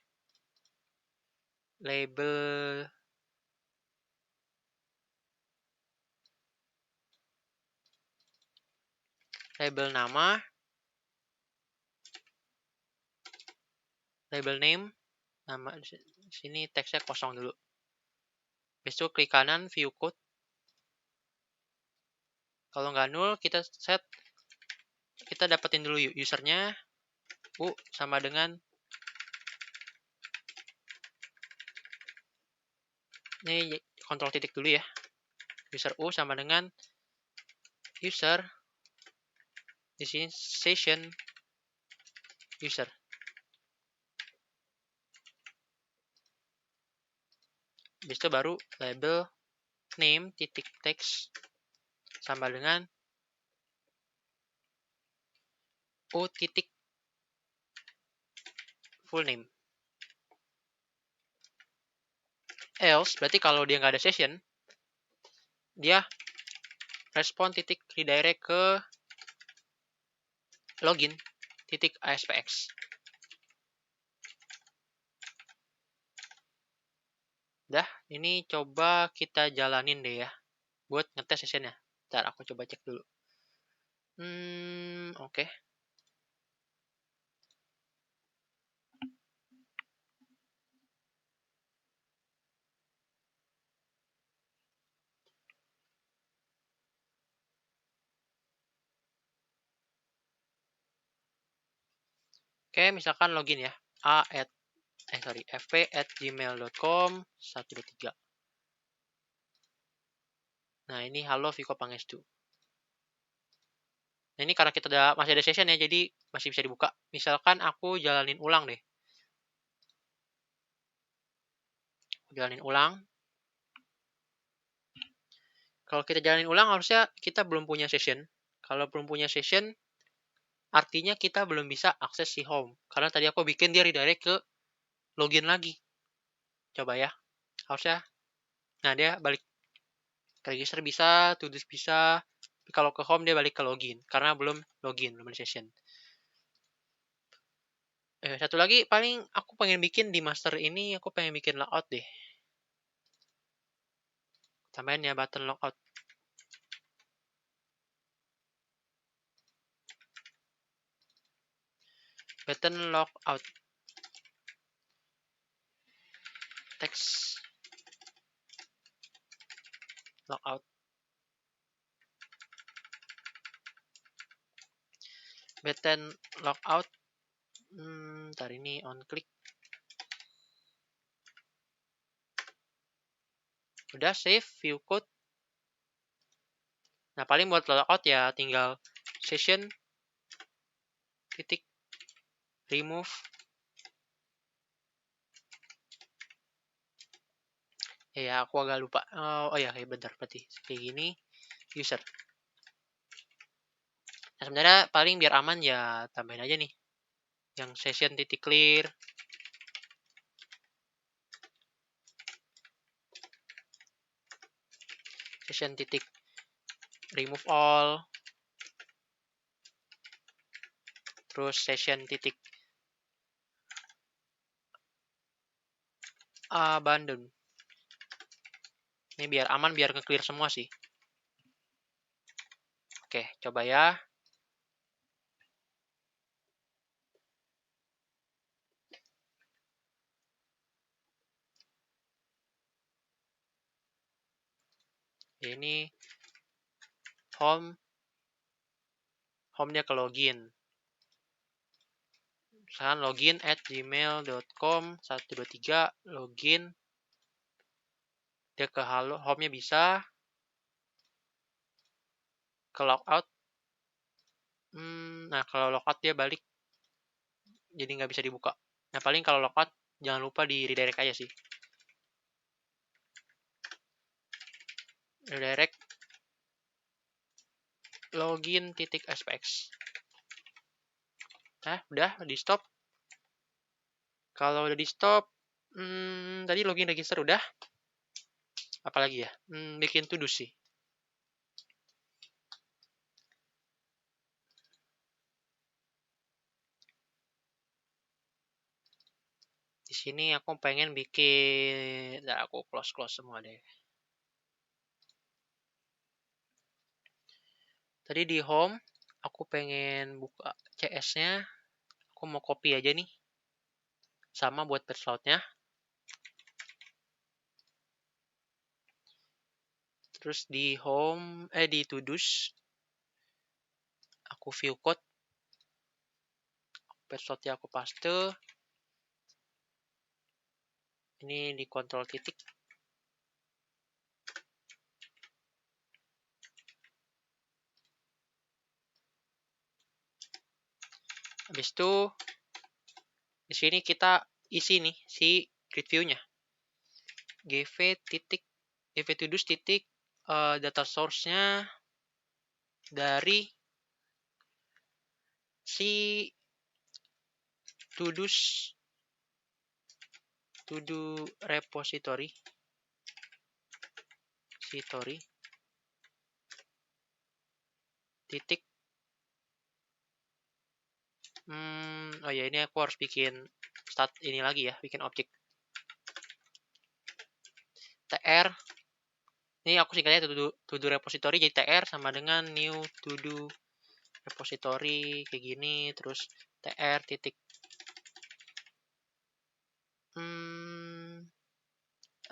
Label nama, label name, nama sini teksnya kosong dulu. Habis itu klik kanan view code. Kalau nggak null, kita set, kita dapetin dulu usernya u sama dengan ini kontrol titik dulu ya. User u sama dengan user di sini session user. Habis itu baru label name titik text sama dengan u titik full name. Else berarti kalau dia nggak ada session, dia respon titik redirect ke login titik aspx. Dah, ini coba kita jalanin deh ya buat ngetes sessionnya. Ntar aku coba cek dulu. Oke. Oke, misalkan login ya. fp@gmail.com 123. Nah, ini halo Viko Pangestu. Nah, ini karena kita masih ada session ya, jadi masih bisa dibuka. Misalkan aku jalanin ulang deh. Jalanin ulang. Kalau kita jalanin ulang, harusnya kita belum punya session. Kalau belum punya session, artinya kita belum bisa akses si home. Karena tadi aku bikin dia redirect ke login lagi. Coba ya. Harusnya. Nah, dia balik ke register bisa, to-dos bisa. Tapi kalau ke home dia balik ke login karena belum login, belum ada session. Satu lagi paling aku pengen bikin di master ini, aku pengen bikin logout deh. Tambahin ya button logout. Button logout. Text logout. Button logout. Ntar ini on click. Udah save view code. Nah, paling buat logout ya tinggal session titik remove. Ya, aku agak lupa. Oh ya, bentar berarti kayak gini user. Nah, sebenarnya paling biar aman ya tambahin aja nih yang session titik clear. Session titik remove all. Terus session titik abandon. Ini biar aman, biar nge-clear semua sih. Oke, coba ya. Ini home. Home-nya ke login. Misalkan login @gmail.com 123 login. Dia ke halo, home-nya bisa. Ke logout. Nah, kalau logout dia balik. Jadi nggak bisa dibuka. Nah, paling kalau logout jangan lupa di redirect aja sih. Redirect login titik spx. Nah, udah di stop. Kalau udah di stop, tadi login register udah. Apalagi ya? Bikin to do sih. Di sini aku pengen bikin, aku close semua deh. Tadi di home, aku pengen buka CS-nya. Aku mau copy aja nih. Sama buat password-nya. Terus di home, di to-dos, aku view code. Password-nya aku paste. Ini di kontrol titik. Habis itu, di sini kita isi nih si grid view-nya. gv to-dos titik data source-nya dari si to-dos to-do repository titik oh ya, ini aku harus bikin start ini lagi ya, bikin objek tr. Ini aku singkatnya to-do repository, jadi tr sama dengan new to-do repository kayak gini. Terus tr titik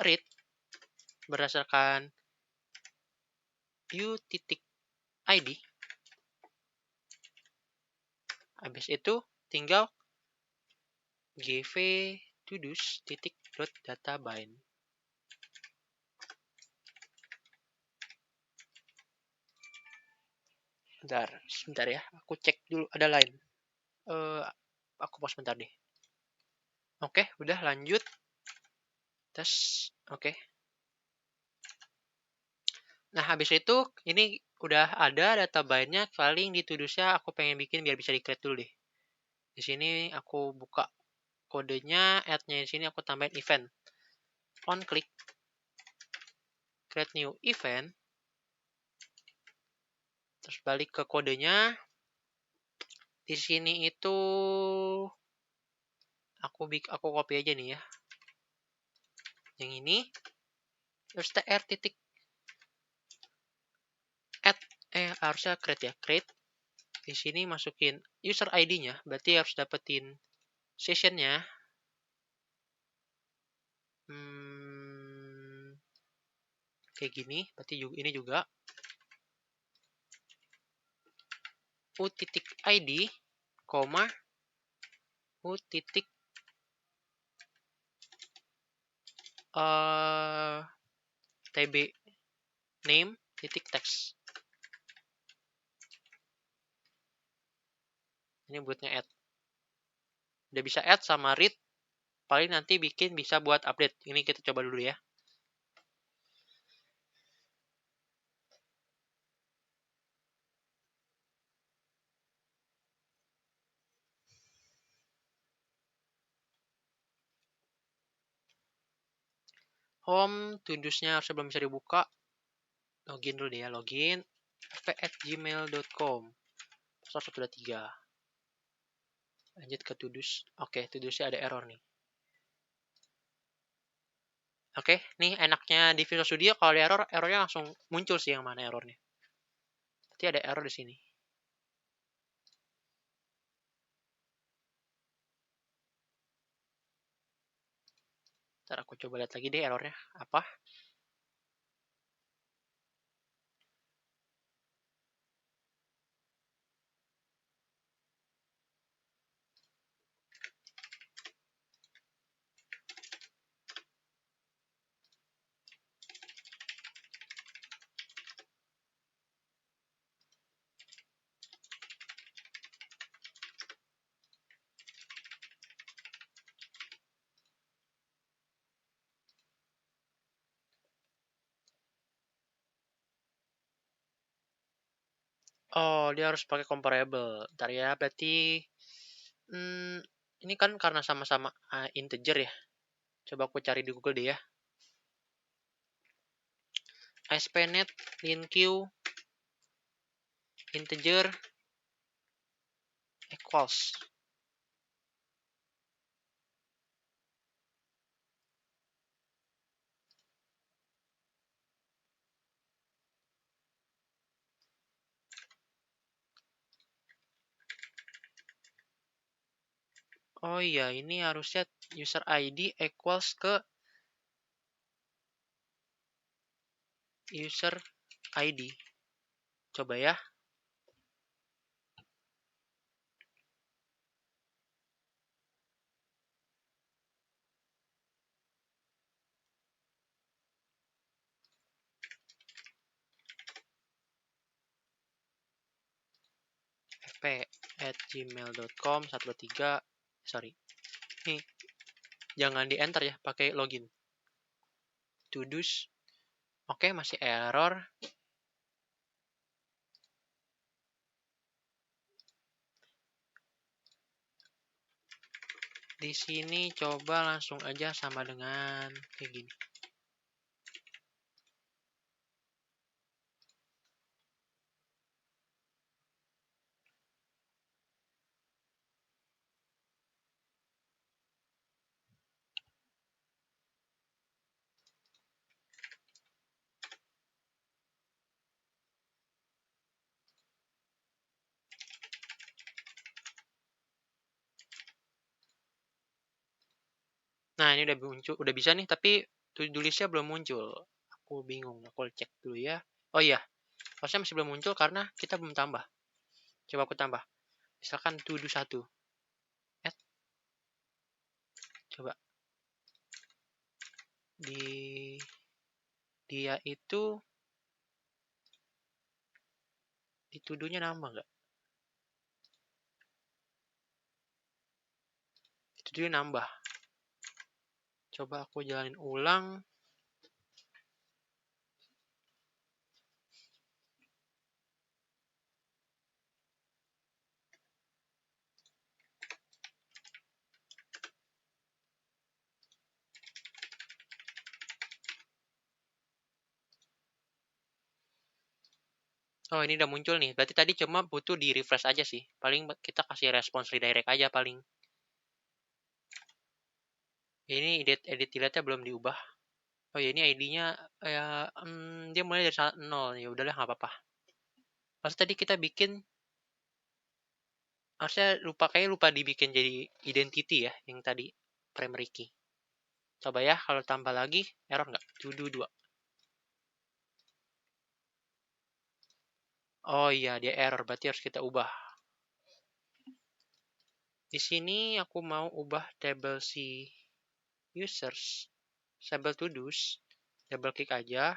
read berdasarkan u titik id. Habis itu tinggal gv to-dos titik data bind. Sebentar ya, aku cek dulu ada line. Aku pause bentar deh. Oke, udah lanjut. Tes, oke. Nah, habis itu ini udah ada data bind-nya, paling di to-dos-nya aku pengen bikin biar bisa di-create dulu deh. Di sini aku buka kodenya, add-nya di sini aku tambahin event. On click create new event. Terus balik ke kodenya. Di sini itu aku copy aja nih ya. Yang ini. Terus tr titik add harusnya create ya, create. Di sini masukin user ID-nya, berarti harus dapetin session-nya. Kayak gini, berarti ini juga u.id, koma u.titik tb name titik text. Ini buat nge-add. Udah bisa add sama read. Paling nanti bisa buat update. Ini kita coba dulu ya. Home, to-dos-nya harusnya belum bisa dibuka. Login dulu deh ya, login. fp@gmail.com. Password 123. Lanjut ke to-dos. Oke, to-dos-nya ada error nih. Oke, nih enaknya di Visual Studio kalau ada errornya langsung muncul sih yang mana errornya. Berarti ada error di sini. Ntar aku coba lihat lagi deh errornya apa. Oh, dia harus pakai comparable. Ntar ya, berarti ini kan karena sama-sama integer ya. Coba aku cari di Google deh ya. ASP.NET linq integer equals. Oh iya, ini harusnya user ID equals ke user ID. Coba ya. fp@gmail.com 123. Sorry. Nih, jangan di enter ya, pakai login. To-dos. Oke, masih error. Di sini coba langsung aja sama dengan kayak gini. Nah, ini udah muncul, udah bisa nih, tapi tulisnya belum muncul. Aku bingung, aku cek dulu ya. Oh iya, harusnya masih belum muncul karena kita belum tambah. Coba aku tambah. Misalkan to do 1. Add. Coba. Dia itu di to do-nya nambah nggak? Di to do-nya nambah. Coba aku jalanin ulang. Oh, ini udah muncul nih. Berarti tadi cuma butuh di-refresh aja sih. Paling kita kasih respons redirect aja paling. Ini edit delete-nya belum diubah. Oh ya, ini ID-nya ya dia mulai dari 0. Ya udahlah, nggak apa-apa. Pas tadi kita bikin harusnya lupa dibikin jadi identity ya yang tadi primary key. Coba ya kalau tambah lagi error nggak? To-do 2. Oh iya, dia error, berarti harus kita ubah. Di sini aku mau ubah table si users, table to do's, double klik aja.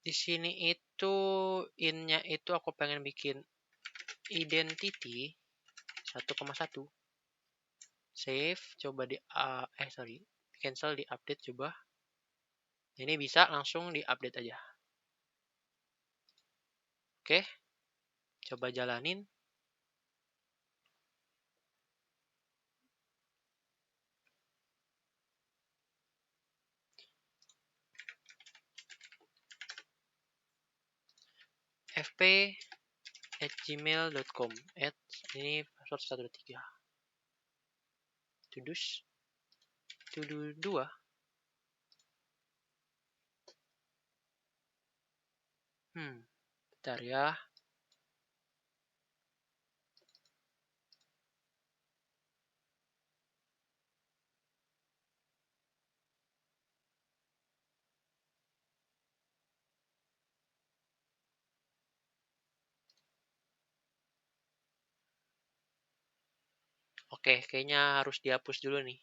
Di sini itu in-nya itu aku pengen bikin identity 1,1. Save, coba di cancel, di update coba. Ini bisa langsung di update aja. Oke, coba jalanin. fp@gmail.com ini password 123 tudus tudu 2. Bentar ya. Oke, kayaknya harus dihapus dulu nih.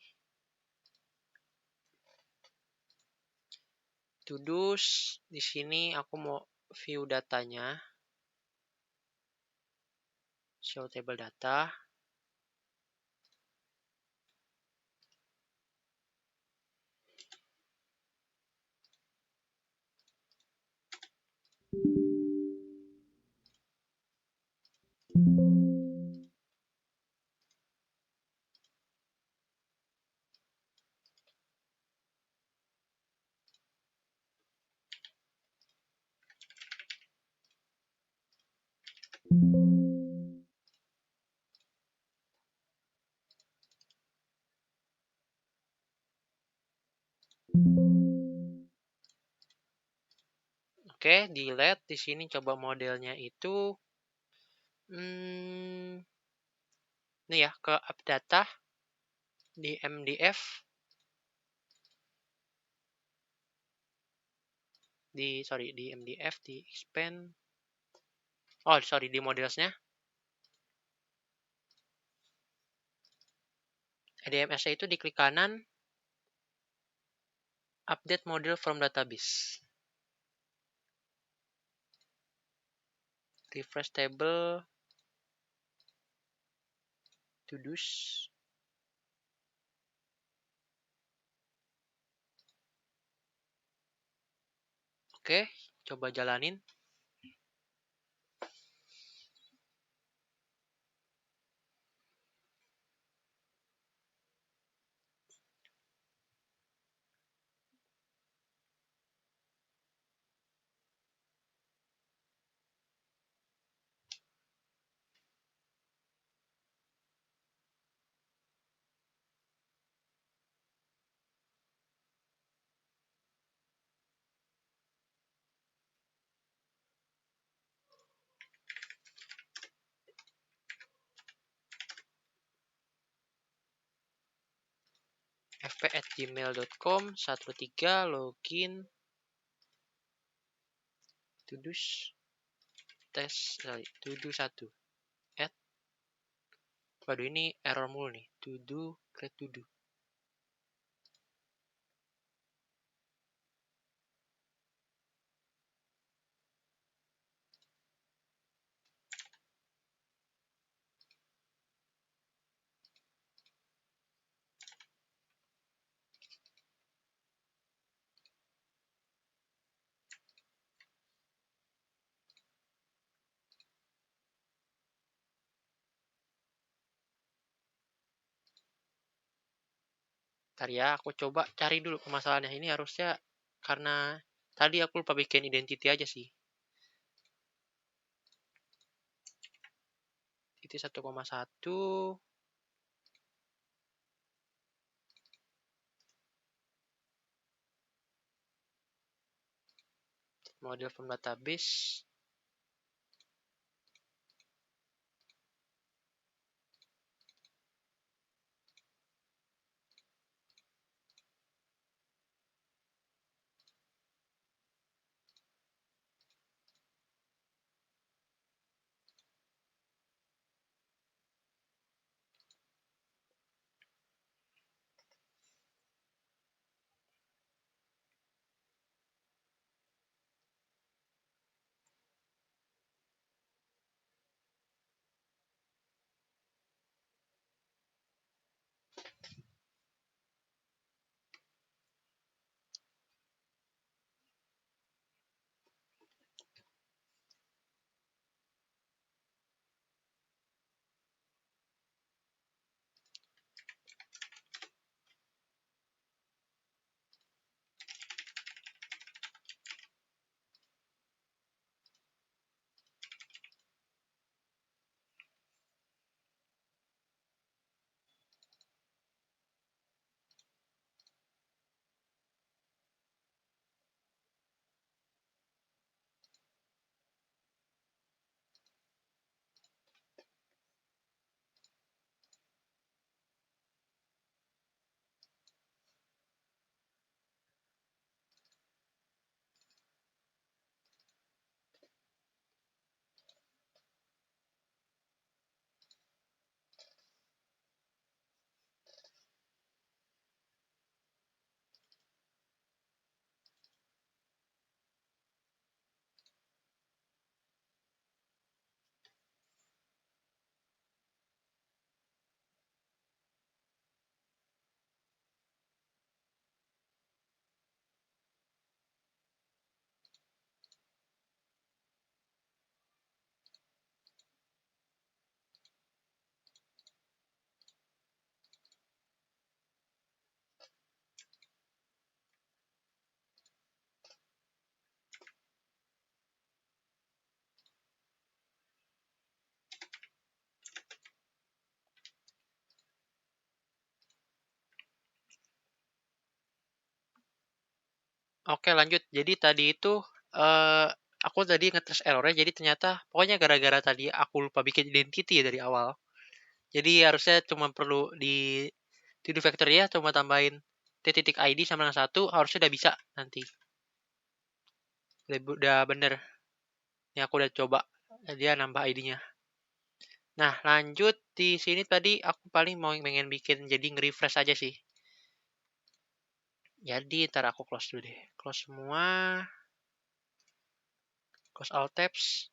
Tudus, di sini aku mau view datanya. Show table data. Oke, delete. Di sini coba modelnya itu ini ya, ke up data di MDF di MDF di expand. Oh, sorry, di modelsnya. DMS itu di klik kanan, update model from database. Refresh table, to do's. Oke, coba jalanin. fp@gmail.com 13 login tudus tes tudu 1 add. Waduh, ini error mulu nih. Tudu create tudu. Ntar ya, aku coba cari dulu permasalahannya. Ini harusnya karena tadi aku lupa bikin identity aja sih. Itu 1,1. Model from database. Oke, lanjut. Jadi tadi itu eh aku tadi ngetes errornya. Jadi ternyata pokoknya gara-gara tadi aku lupa bikin identity ya dari awal. Jadi harusnya cuma perlu di to-do factory ya, cuma tambahin titik ID sama yang satu, harusnya udah bisa nanti. Udah bener. Ini aku udah coba. Dia nambah ID-nya. Nah, lanjut di sini tadi aku paling mau pengen bikin jadi nge-refresh aja sih. Jadi ntar aku close dulu deh. Close semua. Close all tabs.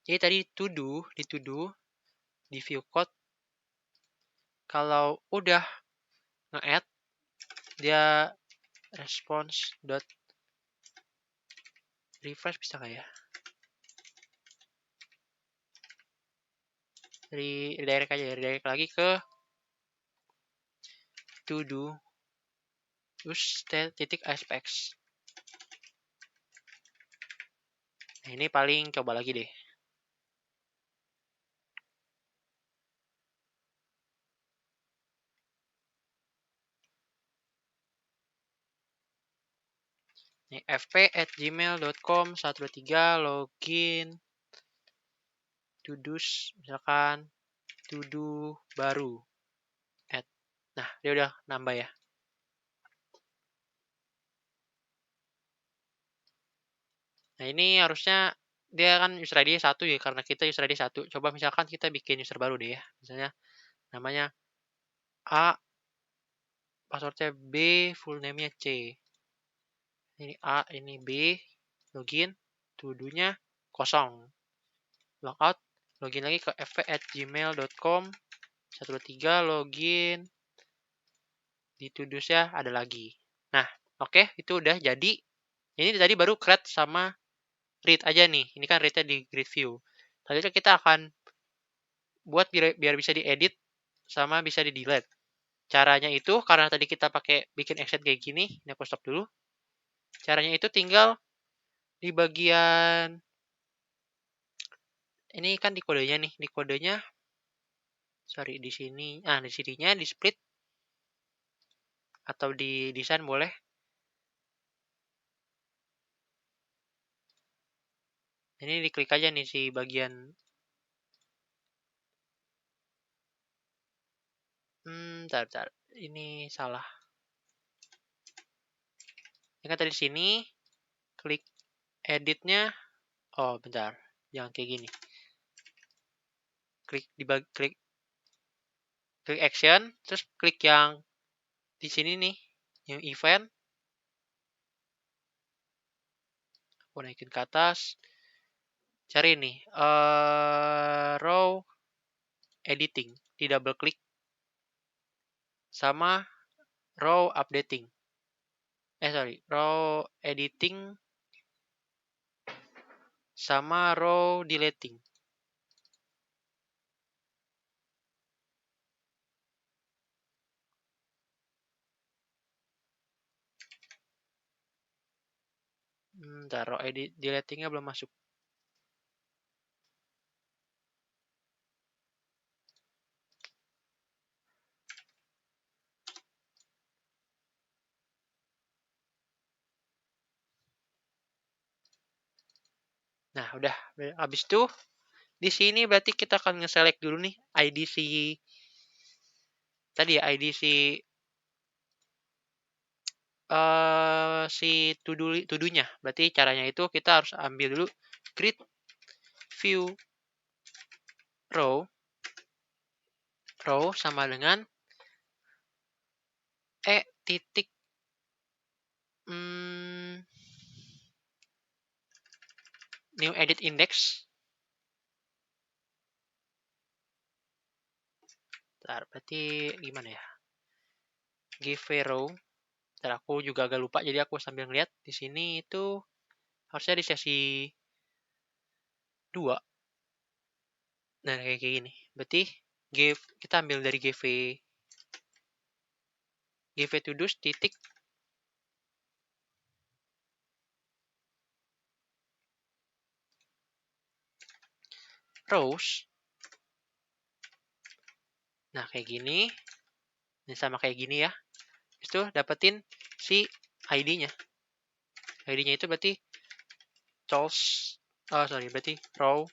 Jadi tadi di to do, di view code, kalau udah nge-add, dia response dot refresh bisa nggak ya? Redirect aja, redirect lagi ke to do, terus titik aspx. Nah, ini paling coba lagi deh. Nih, fp@gmail.com 123 login to-dos misalkan to-do baru add. Nah, dia udah nambah ya. Nah, ini harusnya dia kan user ID 1 ya, karena kita user ID 1. Coba misalkan kita bikin user baru deh ya. Misalnya namanya A, passwordnya B, full name-nya C. Ini A, ini B, login, to-do-nya kosong. Logout, login lagi ke fp@gmail.com 123 login, di to-dos ya ada lagi. Nah, oke, itu udah jadi. Ini tadi baru create sama read aja nih. Ini kan read-nya di grid view. Tadi kita akan buat biar bisa diedit sama bisa di delete. Caranya itu, karena tadi kita pakai bikin action kayak gini, ini aku stop dulu. Caranya itu tinggal di bagian, ini kan di kodenya nih, di kodenya, sorry, di sini, di sininya di split, atau di desain boleh. Ini diklik aja nih si bagian, bentar, ini salah. Ini kan tadi sini, klik editnya, oh bentar, jangan kayak gini. Klik klik action, terus klik yang di sini nih, yang event. Aku naikin ke atas. Cari nih, row editing, di double klik, sama row updating. Row editing sama row deleting. Bentar, row deletingnya belum masuk. Nah, udah habis itu di sini berarti kita akan nge-select dulu nih ID si tadi ya, ID si to-do-nya. Berarti caranya itu kita harus ambil dulu create view row sama dengan titik new edit index. Bentar, berarti gimana ya? Give row. Bentar, aku juga agak lupa, jadi aku sambil ngeliat di sini itu harusnya di sesi 2. Nah, kayak gini. Berarti kita ambil dari give to do titik rows. Nah, kayak gini. Ini sama kayak gini ya. Itu dapetin si ID-nya. ID-nya itu berarti berarti row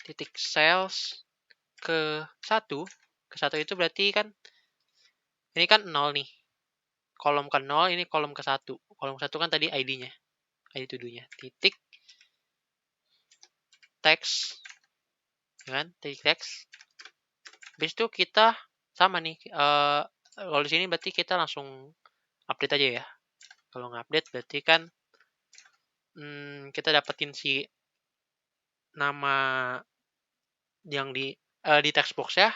titik cells ke 1. Ke 1 itu berarti kan ini kan 0 nih. Kolom ke 0, ini kolom ke 1. Kolom ke 1 kan tadi ID-nya. ID to-do-nya. Titik text. Kan? Titik text. Habis itu kita sama nih. Kalau di sini berarti kita langsung update aja ya. Kalau nge-update berarti kan kita dapetin si nama yang di text box ya.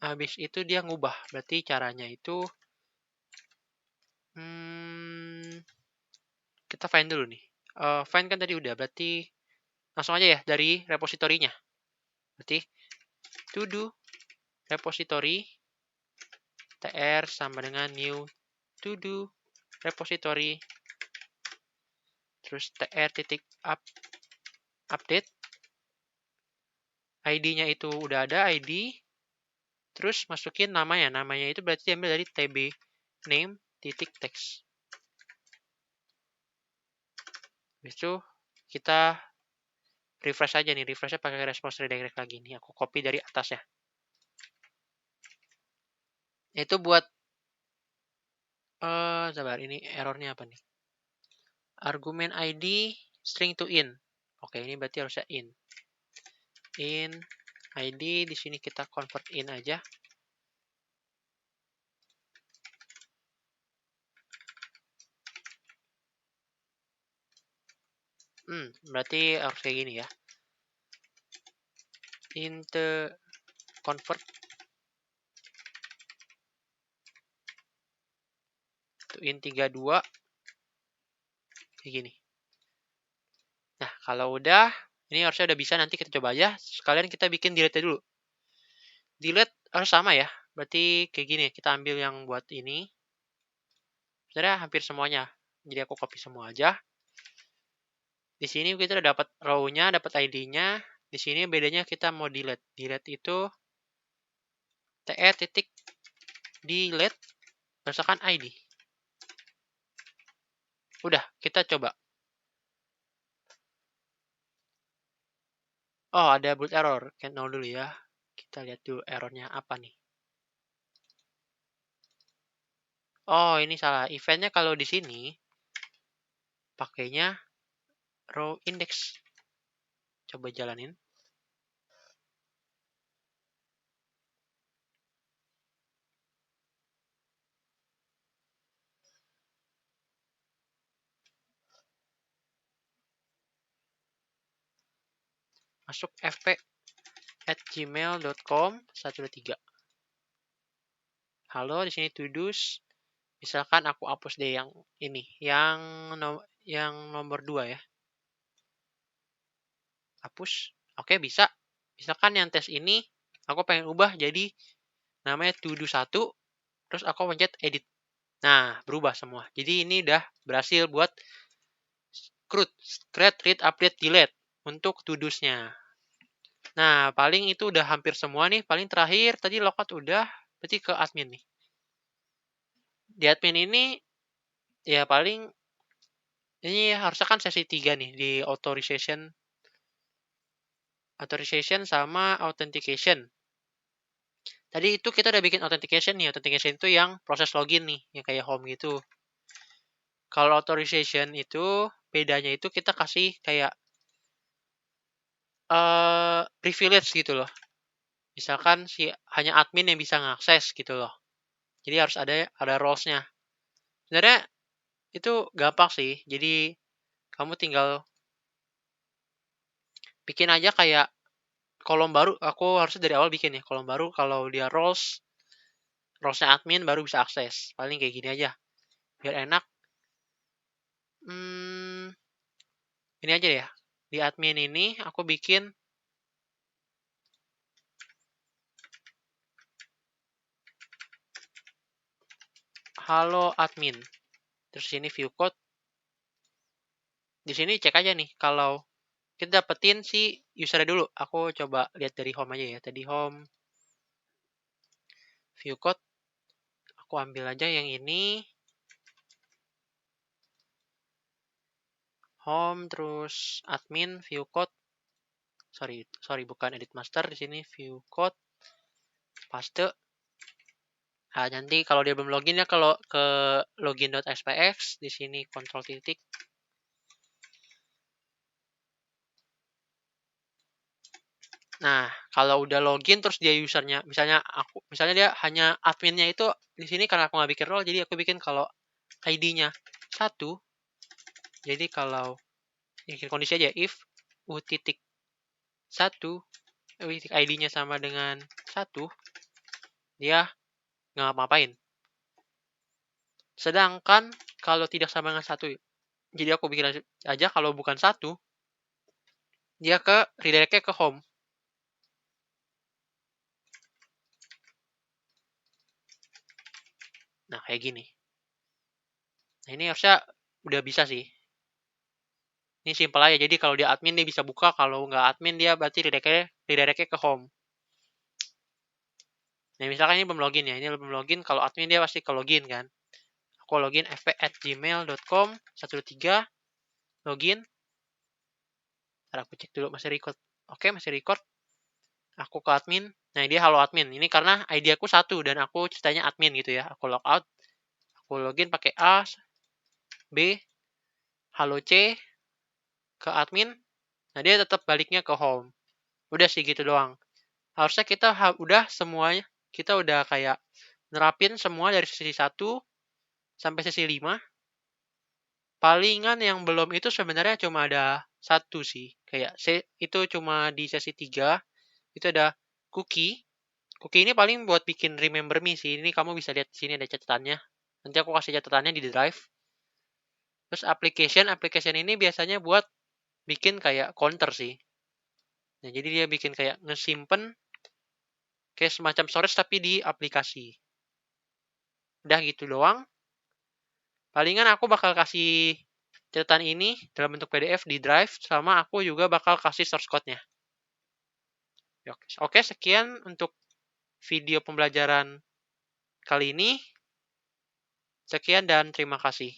Habis itu dia ngubah. Berarti caranya itu kita find dulu nih. Find kan tadi udah, berarti langsung aja ya dari repositorinya. Berarti to do repository tr sama dengan new to do repository, terus tr titik update. ID-nya itu udah ada ID, terus masukin namanya. Namanya itu berarti diambil dari tb name titik text. Habis itu kita refresh aja nih. Refreshnya pakai response redirect lagi nih. Aku copy dari atasnya. Itu buat sabar, ini errornya apa nih? Argumen ID string to in. Oke, ini berarti harusnya in. In ID, di sini kita convert in aja. Berarti harus kayak gini ya. Int convert to in 32 kayak gini. Nah, kalau udah Ini harusnya udah bisa, nanti kita coba aja. Sekalian kita bikin delete dulu. Delete harus sama ya. Berarti kayak gini, kita ambil yang buat ini. Sebenarnya hampir semuanya. Jadi aku copy semua aja. Di sini kita udah dapat row-nya, dapat ID-nya. Di sini bedanya kita mau delete. Delete itu tr.delete berdasarkan ID. Udah, kita coba. Oh, ada boot error. Can't know dulu ya. Kita lihat dulu errornya apa nih. Oh, ini salah. Eventnya kalau di sini pakainya row index. Coba jalanin. Masuk fp@gmail.com 123. Halo, di sini to do's. Misalkan aku hapus deh yang ini, yang nomor 2 ya. Hapus. Oke, bisa. Misalkan yang tes ini aku pengen ubah jadi namanya to do 1, terus aku pencet edit. Nah, berubah semua. Jadi ini udah berhasil buat create, read, update, delete untuk to do's-nya. Nah, paling itu udah hampir semua nih. Paling terakhir tadi logout udah, berarti ke admin nih. Di admin ini ya paling ini harusnya kan sesi 3 nih di authorization sama authentication. Tadi itu kita udah bikin authentication nih. Authentication itu yang proses login nih, yang kayak home gitu. Kalau authorization itu bedanya itu kita kasih kayak privilege gitu loh. Misalkan hanya admin yang bisa ngakses gitu loh. Jadi harus ada roles-nya. Sebenarnya itu gampang sih. Jadi kamu tinggal bikin aja kayak kolom baru. Aku harusnya dari awal bikin ya kolom baru. Kalau dia roles-nya admin baru bisa akses. Paling kayak gini aja. Biar enak. Ini aja ya. Di admin ini aku bikin halo admin. Terus sini view code. Di sini cek aja nih kalau kita dapetin si usernya dulu. Aku coba lihat dari home aja ya. Tadi home view code. Aku ambil aja yang ini. Home terus admin view code. Sorry bukan edit master, di sini view code. Paste. Nah, nanti kalau dia belum login ya kalau ke login.spx di sini kontrol titik. Nah, kalau udah login terus dia usernya, misalnya dia hanya adminnya itu di sini karena aku nggak bikin role, jadi aku bikin kalau ID-nya 1. Jadi kalau bikin kondisi aja if u titik 1 ID-nya sama dengan 1, dia nggak ngapain. Sedangkan kalau tidak sama dengan 1, jadi aku bikin aja kalau bukan 1, dia redirect-nya ke home. Nah, kayak gini. Nah, ini harusnya udah bisa sih. Ini simple aja. Jadi kalau dia admin dia bisa buka, kalau nggak admin dia berarti redirect-nya ke home. Nah, misalkan ini belum login ya. Ini belum login, kalau admin dia pasti ke login kan. Aku login fp@gmail.com 123 login. Ntar aku cek dulu masih record. Oke, masih record. Aku ke admin. Nah, dia halo admin. Ini karena ID aku 1 dan aku ceritanya admin gitu ya. Aku logout. Aku login pakai A, B, halo C, ke admin. Nah, dia tetap baliknya ke home. Udah sih gitu doang. Harusnya kita udah semuanya. Kita udah kayak nerapin semua dari sesi 1 sampai sesi 5. Palingan yang belum itu sebenarnya cuma ada 1 sih. Kayak itu cuma di sesi 3. Itu ada cookie. Cookie ini paling buat bikin remember me sih. Ini kamu bisa lihat di sini ada catatannya. Nanti aku kasih catatannya di drive. Terus application ini biasanya buat bikin kayak counter sih. Nah, jadi dia bikin kayak ngesimpen kayak semacam storage tapi di aplikasi. Udah gitu doang. Palingan aku bakal kasih catatan ini dalam bentuk PDF di Drive, sama aku juga bakal kasih source code-nya. Oke, sekian untuk video pembelajaran kali ini. Sekian dan terima kasih.